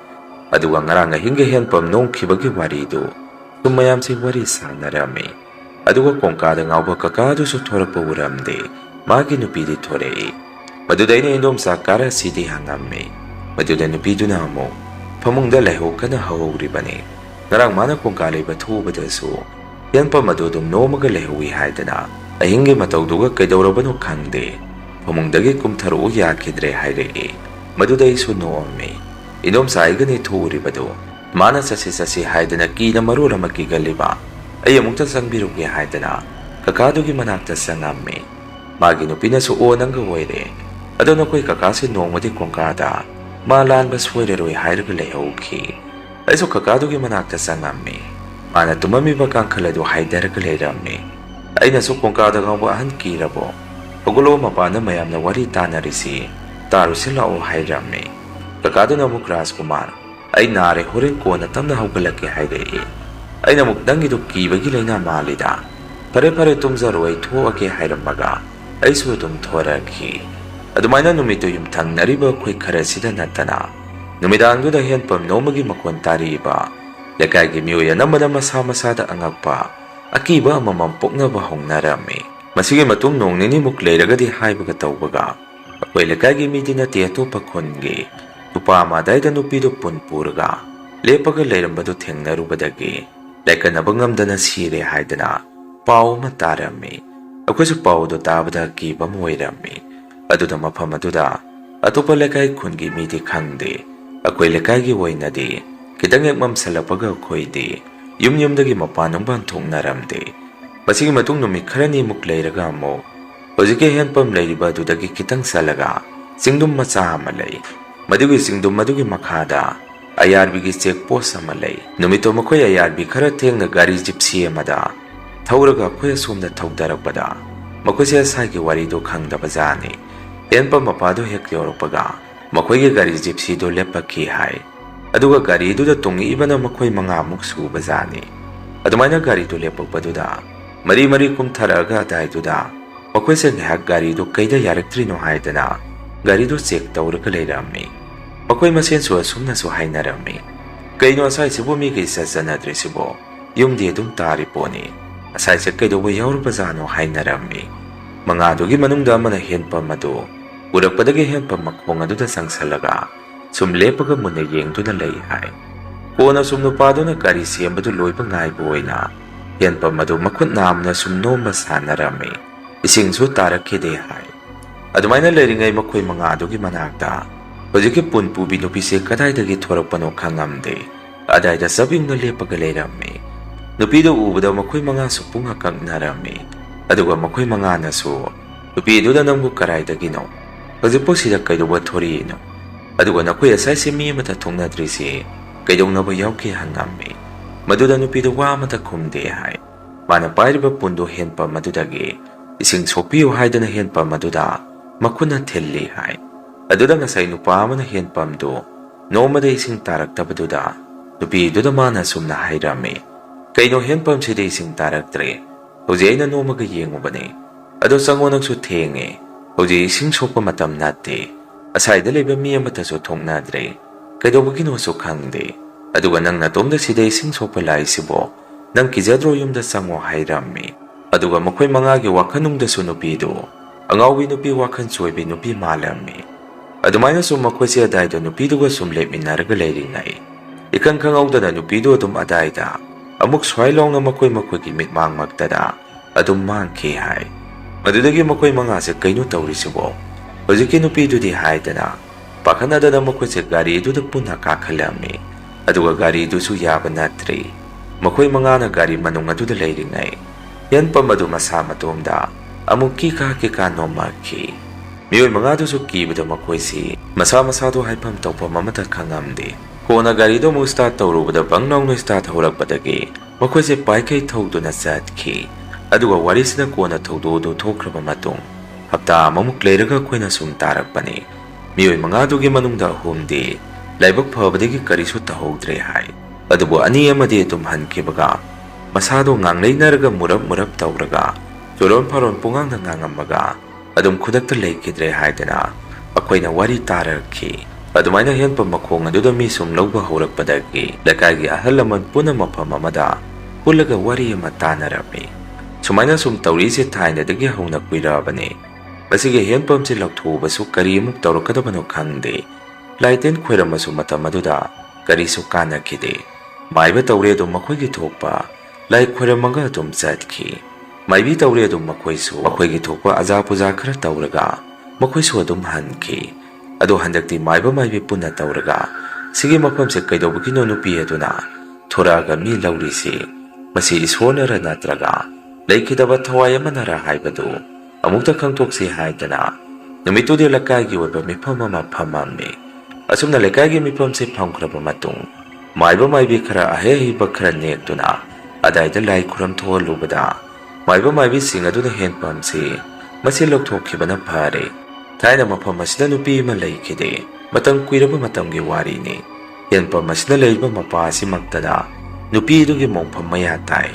Aduwa ngaranga hingga Handpum nong kibagi warido. Tumayam si wari sa narami. Aduwa kong kada ngawba kakado so torapo uramde. Magi nupidi torei. Maduday na indom sa kara sidi hangami. Maduday nupido na mo. Pamungda leho ka na hawawri ba ni. Ngarang mana kong kalay batu ba daso. Handpum madudum no magalehuwi haidana. Ahingi matawduga kay dawrabano kangde. ꯐꯃꯨꯡꯗꯒꯤ ꯀꯨꯝꯊꯔꯛꯎ ꯌꯥꯈꯤꯗ꯭ꯔꯦ ꯍꯥꯏꯔꯛꯏ꯫ ꯃꯗꯨꯗ ꯑꯩꯁꯨ ꯅꯣꯛꯑꯝꯃꯤ꯫ ꯏꯗꯣꯝꯆꯥ ꯑꯩꯒꯅꯤ ꯊꯣꯛꯎꯔꯤꯕꯗꯨ꯫ ꯃꯥꯅ ꯆꯠꯁꯤ ꯍꯥꯏꯗꯅ ꯀꯤꯅ ꯃꯔꯣꯜ ꯑꯃ ꯀꯤꯒꯜꯂꯤꯕ꯫ ꯑꯩ ꯑꯃꯨꯛꯇ ꯆꯪꯕꯤꯔꯨꯒꯦ ꯍꯥꯏꯗꯅ ꯀꯀꯥꯗꯨꯒꯤ ꯃꯅꯥꯛꯇ ꯆꯪꯉꯝꯃꯤ꯫ ꯃꯥꯒꯤ ꯅꯨꯄꯤꯅꯁꯨ ꯑꯣ ꯅꯪꯒ ꯑꯣꯏꯔꯦ꯫ ꯑꯗꯣ ꯅꯈꯣꯏ ꯀꯀꯥꯁꯦ ꯅꯣꯡꯃꯗꯤ ꯀꯣꯡꯀꯥꯗ ꯃꯥ ꯂꯥꯟꯕ ꯁꯣꯏꯔꯔꯣꯏ ꯍꯥꯏꯔꯒ ꯂꯩꯍꯧꯈꯤ꯫ ꯑꯩꯁꯨ ꯀꯀꯥꯗꯨꯒꯤ ꯃꯅꯥꯛꯇ ꯆꯪꯉꯝꯃꯤ꯫ ꯃꯥꯅ ꯇꯨꯝꯃꯝꯃꯤꯕ ꯀꯥꯡꯈꯜ ꯑꯗꯨ ꯍꯥꯏꯗꯔꯒ ꯂꯩꯔꯝꯃꯤ꯫ ꯑꯩꯅꯁꯨ ꯀꯣꯡꯀꯥꯗ ꯉꯥꯎꯕ ꯑꯍꯟ ꯀꯤꯔꯕꯣ? ꯍꯧꯒꯠꯂꯣ, ꯃꯄꯥꯟꯗ ꯃꯌꯥꯝꯅ ꯋꯥꯔꯤ ꯇꯥꯟꯅꯔꯤꯁꯤ ꯇꯥꯔꯨꯁꯤ ꯂꯥꯛꯑꯣ ꯍꯥꯏꯔꯝꯃꯤ꯫ ꯀꯀꯥꯗꯨꯅ ꯑꯃꯨꯛ ꯔꯥꯖꯀꯨꯃꯥꯔ ꯑꯩ ꯅꯥꯔꯦ, ꯍꯣꯔꯦꯟ ꯀꯣꯟꯅ ꯇꯞꯅ ꯍꯧꯒꯠꯂꯛꯀꯦ ꯍꯥꯏꯔꯛꯏ꯫ ꯑꯩꯅ ꯑꯃꯨꯛ ꯅꯪꯒꯤꯗꯨ ꯀꯤꯕꯒꯤ ꯂꯩꯅꯥ ꯃꯥꯜꯂꯤꯗ꯫ ꯐꯔꯦ ꯇꯨꯝꯖꯔꯣ, ꯑꯩ ꯊꯣꯛꯑꯒꯦ ꯍꯥꯏꯔꯝꯃꯒ ꯑꯩꯁꯨ ꯑꯗꯨꯝ ꯊꯣꯔꯛꯈꯤ꯫ ꯑꯗꯨꯃꯥꯏꯅ ꯅꯨꯃꯤꯠꯇꯨ ꯌꯨꯝꯊꯪꯅꯔꯤꯕ ꯑꯩꯈꯣꯏ ꯈꯔꯁꯤꯗ ꯅꯠꯇꯅ ꯅꯨꯃꯤꯗꯥꯡꯗꯨꯗ ꯍꯦꯟꯄꯝ ꯅꯣꯡꯃꯒꯤ ꯃꯈꯣꯟ ꯇꯥꯔꯤꯕ ꯂꯩꯀꯥꯏꯒꯤ ꯃꯤꯑꯣꯏ ꯑꯅꯝꯕꯅ ꯃꯁꯥ ꯃꯁꯥꯗ ꯑꯉꯛꯄ ꯑꯀꯤꯕ ꯑꯃꯃꯝ ꯄꯣꯛꯅꯕ ꯍꯧꯅꯔꯝꯃꯤ꯫ ꯃꯁꯤꯒꯤ ꯃꯇꯨꯡ ꯅꯣꯡ ꯅꯤꯅꯤꯃꯨꯛ ꯂꯩꯔꯒꯗꯤ ꯍꯥꯏꯕꯒ ꯇꯧꯕꯒ ꯑꯩꯈꯣꯏ ꯂꯩꯀꯥꯏꯒꯤ ꯃꯤꯗꯤ ꯅꯠꯇꯦ, ꯑꯇꯣꯞꯄ ꯈꯨꯟꯒꯤ ꯅꯨꯄꯥ ꯑꯃ ꯑꯗꯥꯏꯗ ꯅꯨꯄꯤꯗꯨ ꯄꯨꯟ ꯄꯨꯔꯒ ꯂꯦꯞꯄꯒ ꯂꯩꯔꯝꯕꯗꯨ ꯊꯦꯡꯅꯔꯨꯕꯗꯒꯤ ꯂꯩꯀꯠꯅꯕ ꯉꯝꯗꯅ ꯁꯤꯔꯦ ꯍꯥꯏꯗꯅ ꯄꯥꯎ ꯑꯃ ꯇꯥꯔꯝꯃꯤ꯫ ꯑꯩꯈꯣꯏꯁꯨ ꯄꯥꯎꯗꯨ ꯇꯥꯕꯗ ꯀꯤꯕ ꯑꯃ ꯑꯣꯏꯔꯝꯃꯤ꯫ ꯑꯗꯨꯗ ꯃꯐꯝ ꯑꯗꯨꯗ ꯑꯇꯣꯞꯄ ꯂꯩꯀꯥꯏ ꯈꯨꯟꯒꯤ ꯃꯤꯗꯤ ꯈꯪꯗꯦ꯫ ꯑꯩꯈꯣꯏ ꯂꯩꯀꯥꯏꯒꯤ ꯑꯣꯏꯅꯗꯤ ꯈꯤꯇꯪ ꯍꯦꯛ ꯃꯝꯁꯜꯂꯛꯄꯒ ꯑꯩꯈꯣꯏꯗꯤ ꯌꯨꯝꯗꯒꯤ ꯃꯄꯥꯟ ꯅꯨꯡꯄꯥꯟ ꯊꯣꯛꯅꯔꯝꯗꯦ꯫ ꯃꯁꯤꯒꯤ ꯃꯇꯨꯡ ꯅꯨꯃꯤꯠ ꯈꯔꯅꯤꯃꯨꯛ ꯂꯩꯔꯒ ꯑꯃꯨꯛ ꯍꯧꯖꯤꯛꯀꯤ ꯍꯦꯟꯄꯝ ꯂꯩꯔꯤꯕ ꯑꯗꯨꯗꯒꯤ ꯈꯤꯇꯪ ꯆꯠꯂꯒ ꯆꯤꯡꯗꯨꯝ ꯃꯆꯥ ꯑꯃ ꯂꯩ꯫ ꯃꯗꯨꯒꯤ ꯆꯤꯡꯗꯨꯝ ꯑꯗꯨꯒꯤ ꯃꯈꯥꯗ ꯑꯌꯥꯔꯕꯤꯒꯤ ꯆꯦꯛ ꯄꯣꯁ ꯑꯃ ꯂꯩ꯫ ꯅꯨꯃꯤꯠꯇꯣ ꯃꯈꯣꯏ ꯑꯌꯥꯔꯕꯤ ꯈꯔ ꯊꯦꯡꯅ ꯒꯥꯔꯤ ꯖꯤꯞꯁꯤ ꯑꯃꯗ ꯊꯧꯔꯒ ꯑꯩꯈꯣꯏ ꯑꯁꯣꯝꯗ ꯊꯧꯗꯔꯛꯄꯗ ꯃꯈꯣꯏꯁꯦ ꯉꯁꯥꯏꯒꯤ ꯋꯥꯔꯤꯗꯣ ꯈꯪꯗꯕꯖꯥꯠꯅꯤ꯫ ꯍꯦꯟꯄꯝ ꯃꯄꯥꯗꯣ ꯍꯦꯛ ꯌꯧꯔꯛꯄꯒ ꯃꯈꯣꯏꯒꯤ ꯒꯥꯔꯤ ꯖꯤꯞꯁꯤꯗꯣ ꯂꯦꯞꯄꯛꯈꯤ ꯍꯥꯏ꯫ ꯑꯗꯨꯒ ꯒꯥꯔꯤꯗꯨꯗ ꯇꯣꯡꯉꯛꯏꯕꯅ ꯃꯈꯣꯏ 5ꯃꯨꯛ ꯁꯨꯕꯖꯥꯠꯅꯤ꯫ ꯑꯗꯨꯃꯥꯏꯅ ꯒꯥꯔꯤꯗꯨ ꯂꯦꯞꯄꯛꯄꯗꯨꯗ ꯃꯔꯤ ꯀꯨꯝꯊꯔꯛꯑꯒ ꯑꯗꯥꯏꯗꯨꯗ ꯃꯈꯣꯏꯁꯦ ꯉꯥꯏꯍꯥꯛ ꯒꯥꯔꯤꯗꯨ ꯀꯩꯗ ꯌꯥꯔꯛꯇ꯭ꯔꯤꯅꯣ ꯍꯥꯏꯗꯅ ꯒꯥꯔꯤꯗꯨ ꯆꯦꯛ ꯇꯧꯔꯒ ꯂꯩꯔꯝꯃꯤ꯫ ꯃꯈꯣꯏ ꯃꯁꯦꯟꯁꯨ ꯑꯁꯨꯝꯅꯁꯨ ꯍꯥꯏꯅꯔꯝꯃꯤ, ꯀꯩꯅꯣ ꯑꯁꯥꯏꯁꯤꯕꯨ ꯃꯤꯒꯩ ꯆꯠꯅꯗ꯭ꯔꯤꯁꯤꯕꯣ? ꯌꯨꯝꯗꯤ ꯑꯗꯨꯝ ꯇꯥꯔꯤ ꯄꯣꯠꯅꯤ, ꯑꯁꯥꯏꯁꯦ ꯀꯩꯗꯧꯕ ꯌꯥꯎꯔꯨꯕꯖꯥꯠꯅꯣ ꯍꯥꯏꯅꯔꯝꯃꯤ꯫ 5ꯗꯨꯒꯤ ꯃꯅꯨꯡꯗ ꯑꯃꯅ ꯍꯦꯟꯄꯝ ꯑꯗꯨ ꯎꯔꯛꯄꯗꯒꯤ ꯍꯦꯟꯄꯝ ꯃꯈꯣꯡ ꯑꯗꯨꯗ ꯆꯪꯁꯜꯂꯒ ꯁꯨꯝ ꯂꯦꯞꯄꯒ ꯃꯨꯟꯅ ꯌꯦꯡꯗꯨꯅ ꯂꯩ ꯍꯥꯏ꯫ ꯀꯣꯟꯅ ꯁꯨꯝ ꯅꯨꯄꯥꯗꯨꯅ ꯒꯥꯔꯤ ꯁꯦꯝꯕꯗꯨ ꯂꯣꯏꯕ ꯉꯥꯏꯕ ꯑꯣꯏꯅ ꯍꯦꯟꯄꯝ ꯑꯗꯨ ꯃꯈꯨꯠ ꯅꯥꯝꯅ ꯁꯨꯝ ꯅꯣꯝꯕ ꯁꯥꯟꯅꯔꯝꯃꯤ꯫ ꯏꯁꯤꯡꯁꯨ ꯇꯥꯔꯛꯈꯤꯗꯦ ꯍꯥꯏ꯫ ꯑꯗꯨꯃꯥꯏꯅ ꯂꯩꯔꯤꯉꯩ ꯃꯈꯣꯏ 5ꯗꯨꯒꯤ ꯃꯅꯥꯛꯇ ꯍꯧꯖꯤꯛꯀꯤ ꯄꯨꯟ ꯄꯨꯕꯤ ꯅꯨꯄꯤꯁꯦ ꯀꯗꯥꯏꯗꯒꯤ ꯊꯣꯔꯛꯄꯅꯣ ꯈꯪꯉꯝꯗꯦ꯫ ꯑꯗꯥꯏꯗ ꯆꯞꯌꯨꯡꯅ ꯂꯦꯞꯄꯒ ꯂꯩꯔꯝꯃꯤ꯫ ꯅꯨꯄꯤꯗꯨ ꯎꯕꯗ ꯃꯈꯣꯏ 5ꯁꯨ ꯄꯨꯡꯉꯛ-ꯀꯛꯅꯔꯝꯃꯤ꯫ ꯑꯗꯨꯒ ꯃꯈꯣꯏ 5ꯅꯁꯨ ꯅꯨꯄꯤꯗꯨꯗ ꯅꯪꯕꯨ ꯀꯔꯥꯏꯗꯒꯤꯅꯣ? ꯍꯧꯖꯤꯛꯄꯨ ꯁꯤꯗ ꯀꯩꯗꯧꯕ ꯊꯣꯔꯛꯏꯅꯣ? ꯑꯗꯨꯒ ꯅꯈꯣꯏ ꯑꯁꯥꯏꯁꯦ ꯃꯤ ꯑꯃꯠꯇ ꯊꯣꯛꯅꯗ꯭ꯔꯤꯁꯤ ꯀꯩꯗꯧꯅꯕ ꯌꯥꯎꯒꯦ ꯍꯪꯉꯝꯃꯤ꯫ ꯃꯗꯨꯗ ꯅꯨꯄꯤꯗꯨ ꯋꯥ ꯑꯃꯠꯇ ꯈꯨꯝꯗꯦ ꯍꯥꯏ꯫ ꯃꯥꯅ ꯄꯥꯏꯔꯤꯕ ꯄꯨꯟꯗꯨ ꯍꯦꯟꯄꯝ ꯑꯗꯨꯗꯒꯤ ꯏꯁꯤꯡ ꯁꯣꯛꯄꯤꯌꯨ ꯍꯥꯏꯗꯅ ꯍꯦꯟꯄꯝ ꯑꯗꯨꯗ ꯃꯈꯨꯠꯅ ꯊꯤꯜꯂꯤ ꯍꯥꯏ꯫ ꯑꯗꯨꯗ ꯉꯁꯥꯏ ꯅꯨꯄꯥ ꯑꯃꯅ ꯍꯦꯟꯄꯝꯗꯨ ꯅꯣꯡꯃꯗ ꯏꯁꯤꯡ ꯇꯥꯔꯛꯇꯕꯗꯨꯗ ꯅꯨꯄꯤꯗꯨꯗ ꯃꯥꯅ ꯁꯨꯝꯅ ꯍꯥꯏꯔꯝꯃꯤ, ꯀꯩꯅꯣ ꯍꯦꯟꯄꯝꯁꯤꯗ ꯏꯁꯤꯡ ꯇꯥꯔꯛꯇ꯭ꯔꯦ, ꯍꯧꯖꯤꯛ ꯑꯩꯅ ꯅꯣꯡꯃꯒ ꯌꯦꯡꯉꯨꯕꯅꯤ, ꯑꯗꯣ ꯆꯪꯉꯣ ꯅꯪꯁꯨ ꯊꯦꯡꯉꯦ, ꯍꯧꯖꯤꯛ ꯏꯁꯤꯡ ꯁꯣꯛꯄ ꯃꯇꯝ ꯅꯠꯇꯦ, ꯑꯁꯥꯏꯗ ꯂꯩꯕ ꯃꯤ ꯑꯃꯠꯇꯁꯨ ꯊꯣꯛꯅꯗ꯭ꯔꯦ, ꯀꯩꯗꯧꯕꯒꯤꯅꯣꯁꯨ ꯈꯪꯗꯦ, ꯑꯗꯨꯒ ꯅꯪ ꯅꯇꯣꯝꯗ ꯁꯤꯗ ꯏꯁꯤꯡ ꯁꯣꯛꯄ ꯂꯥꯛꯏꯁꯤꯕꯣ, ꯅꯪ ꯀꯤꯖꯗ꯭ꯔꯣ ꯌꯨꯝꯗ ꯆꯪꯉꯣ ꯍꯥꯏꯔꯝꯃꯤ꯫ ꯑꯗꯨꯒ ꯃꯈꯣꯏ 5ꯒꯤ ꯋꯥꯈꯜꯅꯨꯡꯗꯁꯨ ꯅꯨꯄꯤꯗꯨ ꯑꯉꯥꯎꯕꯤ ꯅꯨꯄꯤ, ꯋꯥꯈꯜ ꯆꯣꯏꯕꯤ ꯅꯨꯄꯤ ꯃꯥꯜꯂꯝꯃꯤ꯫ ꯑꯗꯨꯃꯥꯏꯅ ꯁꯨꯝ ꯃꯈꯣꯏꯁꯦ ꯑꯗꯥꯏꯗ ꯅꯨꯄꯤꯗꯨꯒ ꯁꯨꯝ ꯂꯦꯞꯃꯤꯟꯅꯔꯒ ꯂꯩꯔꯤꯉꯩ ꯏꯈꯪ ꯈꯪꯍꯧꯗꯅ ꯅꯨꯄꯤꯗꯨ ꯑꯗꯨꯝ ꯑꯗꯥꯏꯗ ꯑꯃꯨꯛ ꯁ꯭ꯋꯥꯏ ꯂꯥꯎꯅ ꯃꯈꯣꯏꯒꯤ ꯃꯤꯠꯃꯥꯡꯃꯛꯇꯗ ꯑꯗꯨꯝ ꯃꯥꯡꯈꯤ ꯍꯥꯏ꯫ ꯃꯗꯨꯗꯒꯤ ꯃꯈꯣꯏ 5ꯁꯦ ꯀꯩꯅꯣ ꯇꯧꯔꯤꯁꯤꯕꯣ, ꯍꯧꯖꯤꯛꯀꯤ ꯅꯨꯄꯤꯗꯨꯗꯤ ꯍꯥꯏꯗꯅ ꯄꯥꯈꯠꯅꯗꯅ ꯃꯈꯣꯏꯁꯦ ꯒꯥꯔꯤꯗꯨꯗ ꯄꯨꯟꯅ ꯀꯥꯈꯠꯂꯝꯃꯤ꯫ ꯑꯗꯨꯒ ꯒꯥꯔꯤꯗꯨꯁꯨ ꯌꯥꯕ ꯅꯠꯇ꯭ꯔꯤ꯫ ꯃꯈꯣꯏ 5ꯅ ꯒꯥꯔꯤ ꯃꯅꯨꯡ ꯑꯗꯨꯗ ꯂꯩꯔꯤꯉꯩ ꯍꯦꯟꯄꯝ ꯑꯗꯨ ꯃꯁꯥ ꯃꯇꯣꯝꯗ ꯑꯃꯨꯛ ꯀꯤꯀꯥ ꯅꯣꯝꯃꯛꯈꯤ꯫ ꯃꯤꯑꯣꯏ 5ꯗꯨꯁꯨ ꯀꯤꯕꯗ ꯃꯈꯣꯏꯁꯤ ꯃꯁꯥꯗꯣ ꯍꯥꯏꯐꯝ ꯇꯧꯐꯝ ꯑꯃꯠꯇ ꯈꯪꯉꯝꯗꯦ꯫ ꯀꯣꯟꯅ ꯒꯥꯔꯤꯗꯣ ꯑꯃꯨꯛ ꯁ꯭ꯇꯥꯔꯠ ꯇꯧꯔꯨꯕꯗ ꯕꯪ ꯂꯥꯎꯅ ꯁ꯭ꯇꯥꯔꯠ ꯍꯧꯔꯛꯄꯗꯒꯤ ꯃꯈꯣꯏꯁꯦ ꯄꯥꯏꯈꯩ ꯊꯧꯗꯨꯅ ꯆꯠꯈꯤ꯫ ꯑꯗꯨꯒ ꯋꯥꯔꯤꯁꯤꯅ ꯀꯣꯟꯅ ꯊꯧꯗꯣꯛ ꯑꯗꯨ ꯊꯣꯛꯈ꯭ꯔꯕ ꯃꯇꯨꯡ ꯍꯞꯇꯥ ꯑꯃꯃꯨꯛ ꯂꯩꯔꯒ ꯑꯩꯈꯣꯏꯅ ꯁꯨꯝ ꯇꯥꯔꯛꯄꯅꯤ, ꯃꯤꯑꯣꯏ 5ꯗꯨꯒꯤ ꯃꯅꯨꯡꯗ 3ꯗꯤ ꯂꯥꯏꯕꯛ ꯐꯕꯗꯒꯤ ꯀꯔꯤꯁꯨ ꯇꯧꯍꯧꯗ꯭ꯔꯦ ꯍꯥꯏ꯫ ꯑꯗꯨꯕꯨ 2 ꯑꯃꯗꯤ ꯑꯗꯨꯝ ꯍꯟꯈꯤꯕꯒ ꯃꯁꯥꯗꯣ ꯉꯥꯡꯂꯩꯅꯔꯒ ꯃꯨꯔꯞ ꯇꯧꯔꯒ ꯆꯣꯔꯣꯟ ꯐꯥꯔꯣꯟ ꯄꯨꯡꯉꯥꯡꯗ ꯉꯥꯡꯉꯝꯃꯒ ꯑꯗꯨꯝ ꯈꯨꯗꯛꯇ ꯂꯩꯈꯤꯗ꯭ꯔꯦ ꯍꯥꯏꯗꯅ ꯑꯩꯈꯣꯏꯅ ꯋꯥꯔꯤ ꯇꯥꯔꯛꯈꯤ꯫ ꯑꯗꯨꯃꯥꯏꯅ ꯍꯦꯟꯄꯝ ꯃꯈꯣꯡ ꯑꯗꯨꯗ ꯃꯤ ꯁꯨꯝ ꯂꯧꯕ ꯍꯧꯔꯛꯄꯗꯒꯤ ꯂꯩꯀꯥꯏꯒꯤ ꯑꯍꯜ ꯂꯃꯟ ꯄꯨꯟꯅ ꯃꯐꯝ ꯑꯃꯗ ꯄꯨꯜꯂꯒ ꯋꯥꯔꯤ ꯑꯃ ꯇꯥꯟꯅꯔꯝꯃꯤ꯫ ꯁꯨꯃꯥꯏꯅ ꯁꯨꯝ ꯇꯧꯔꯤꯁꯦ ꯊꯥꯏꯅꯗꯒꯤ ꯍꯧꯅ ꯀꯨꯏꯔꯛꯑꯕꯅꯤ꯫ ꯃꯁꯤꯒꯤ ꯍꯦꯟꯄꯝꯁꯦ ꯂꯧꯊꯣꯛꯎꯕꯁꯨ ꯀꯔꯤ ꯑꯃꯨꯛ ꯇꯧꯔꯛꯀꯗꯕꯅꯣ ꯈꯪꯗꯦ꯫ ꯂꯥꯏꯇꯤꯟ ꯈꯣꯏꯔꯝꯃꯁꯨ ꯃꯇꯝ ꯑꯗꯨꯗ ꯀꯔꯤꯁꯨ ꯀꯥꯟꯅꯈꯤꯗꯦ꯫ ꯃꯥꯏꯕ ꯇꯧꯔꯦ ꯑꯗꯨꯝ ꯃꯈꯣꯏꯒꯤ ꯊꯣꯛꯄ ꯂꯥꯏ ꯈꯣꯏꯔꯝꯃꯒ ꯑꯗꯨꯝ ꯆꯠꯈꯤ꯫ ꯃꯥꯏꯕꯤ ꯇꯧꯔꯦ ꯑꯗꯨꯝ ꯃꯈꯣꯏꯁꯨ ꯃꯈꯣꯏꯒꯤ ꯊꯣꯛꯄ ꯑꯖꯥ ꯄꯨꯖꯥ ꯈꯔ ꯇꯧꯔꯒ ꯃꯈꯣꯏꯁꯨ ꯑꯗꯨꯝ ꯍꯟꯈꯤ꯫ ꯑꯗꯣ ꯍꯟꯗꯛꯇꯤ ꯃꯥꯏꯕ ꯃꯥꯏꯕꯤ ꯄꯨꯟꯅ ꯇꯧꯔꯒ ꯁꯤꯒꯤ ꯃꯐꯝꯁꯦ ꯀꯩꯗꯧꯕꯒꯤꯅꯣ ꯅꯨꯄꯤ ꯑꯗꯨꯅ ꯊꯣꯔꯛꯑꯒ ꯃꯤ ꯂꯧꯔꯤꯁꯤ ꯃꯁꯤ ꯏꯁꯣꯔꯅꯔ ꯅꯠꯇ꯭ꯔꯒ ꯂꯩꯈꯤꯗꯕ ꯊꯋꯥꯏ ꯑꯃꯅꯔ ꯍꯥꯏꯕꯗꯨ ꯑꯃꯨꯛꯇ ꯈꯪꯗꯣꯛꯁꯤ ꯍꯥꯏꯗꯅ ꯅꯨꯃꯤꯠꯇꯨꯗꯤ ꯂꯩꯀꯥꯏꯒꯤ ꯑꯣꯏꯕ ꯃꯤꯐꯝ ꯑꯃ ꯐꯝꯃꯝꯃꯤ꯫ ꯑꯁꯨꯝꯅ ꯂꯩꯀꯥꯏꯒꯤ ꯃꯤꯐꯝꯁꯦ ꯐꯝꯈ꯭ꯔꯕ ꯃꯇꯨꯡ ꯃꯥꯏꯕ ꯃꯥꯏꯕꯤ ꯈꯔ ꯑꯍꯩ ꯑꯍꯩꯕ ꯈꯔ ꯅꯦꯛꯇꯨꯅ ꯑꯗꯥꯏꯗ ꯂꯥꯏ ꯈꯨꯔꯝ ꯊꯣꯛꯍꯜꯂꯨꯕꯗ ꯃꯥꯏꯕ ꯃꯥꯏꯕꯤꯁꯤꯡ ꯑꯗꯨꯅ ꯍꯦꯟꯄꯝꯁꯤ ꯃꯁꯤ ꯂꯧꯊꯣꯛꯈꯤꯕꯅ ꯐꯔꯦ꯫ ꯊꯥꯏꯅ ꯃꯐꯝ ꯑꯁꯤꯗ ꯅꯨꯄꯤ ꯑꯃ ꯂꯩꯈꯤꯗꯦ꯫ ꯃꯇꯝ ꯀꯨꯏꯔꯕ ꯃꯇꯝꯒꯤ ꯋꯥꯔꯤꯅꯤ꯫ ꯍꯦꯟꯄꯝ ꯑꯁꯤꯗ ꯂꯩꯔꯤꯕ ꯃꯄꯥ ꯑꯁꯤꯃꯛꯇꯗ ꯅꯨꯄꯤꯗꯨꯒꯤ ꯃꯣꯡꯐꯝ ꯃꯌꯥ ꯇꯥꯏ꯫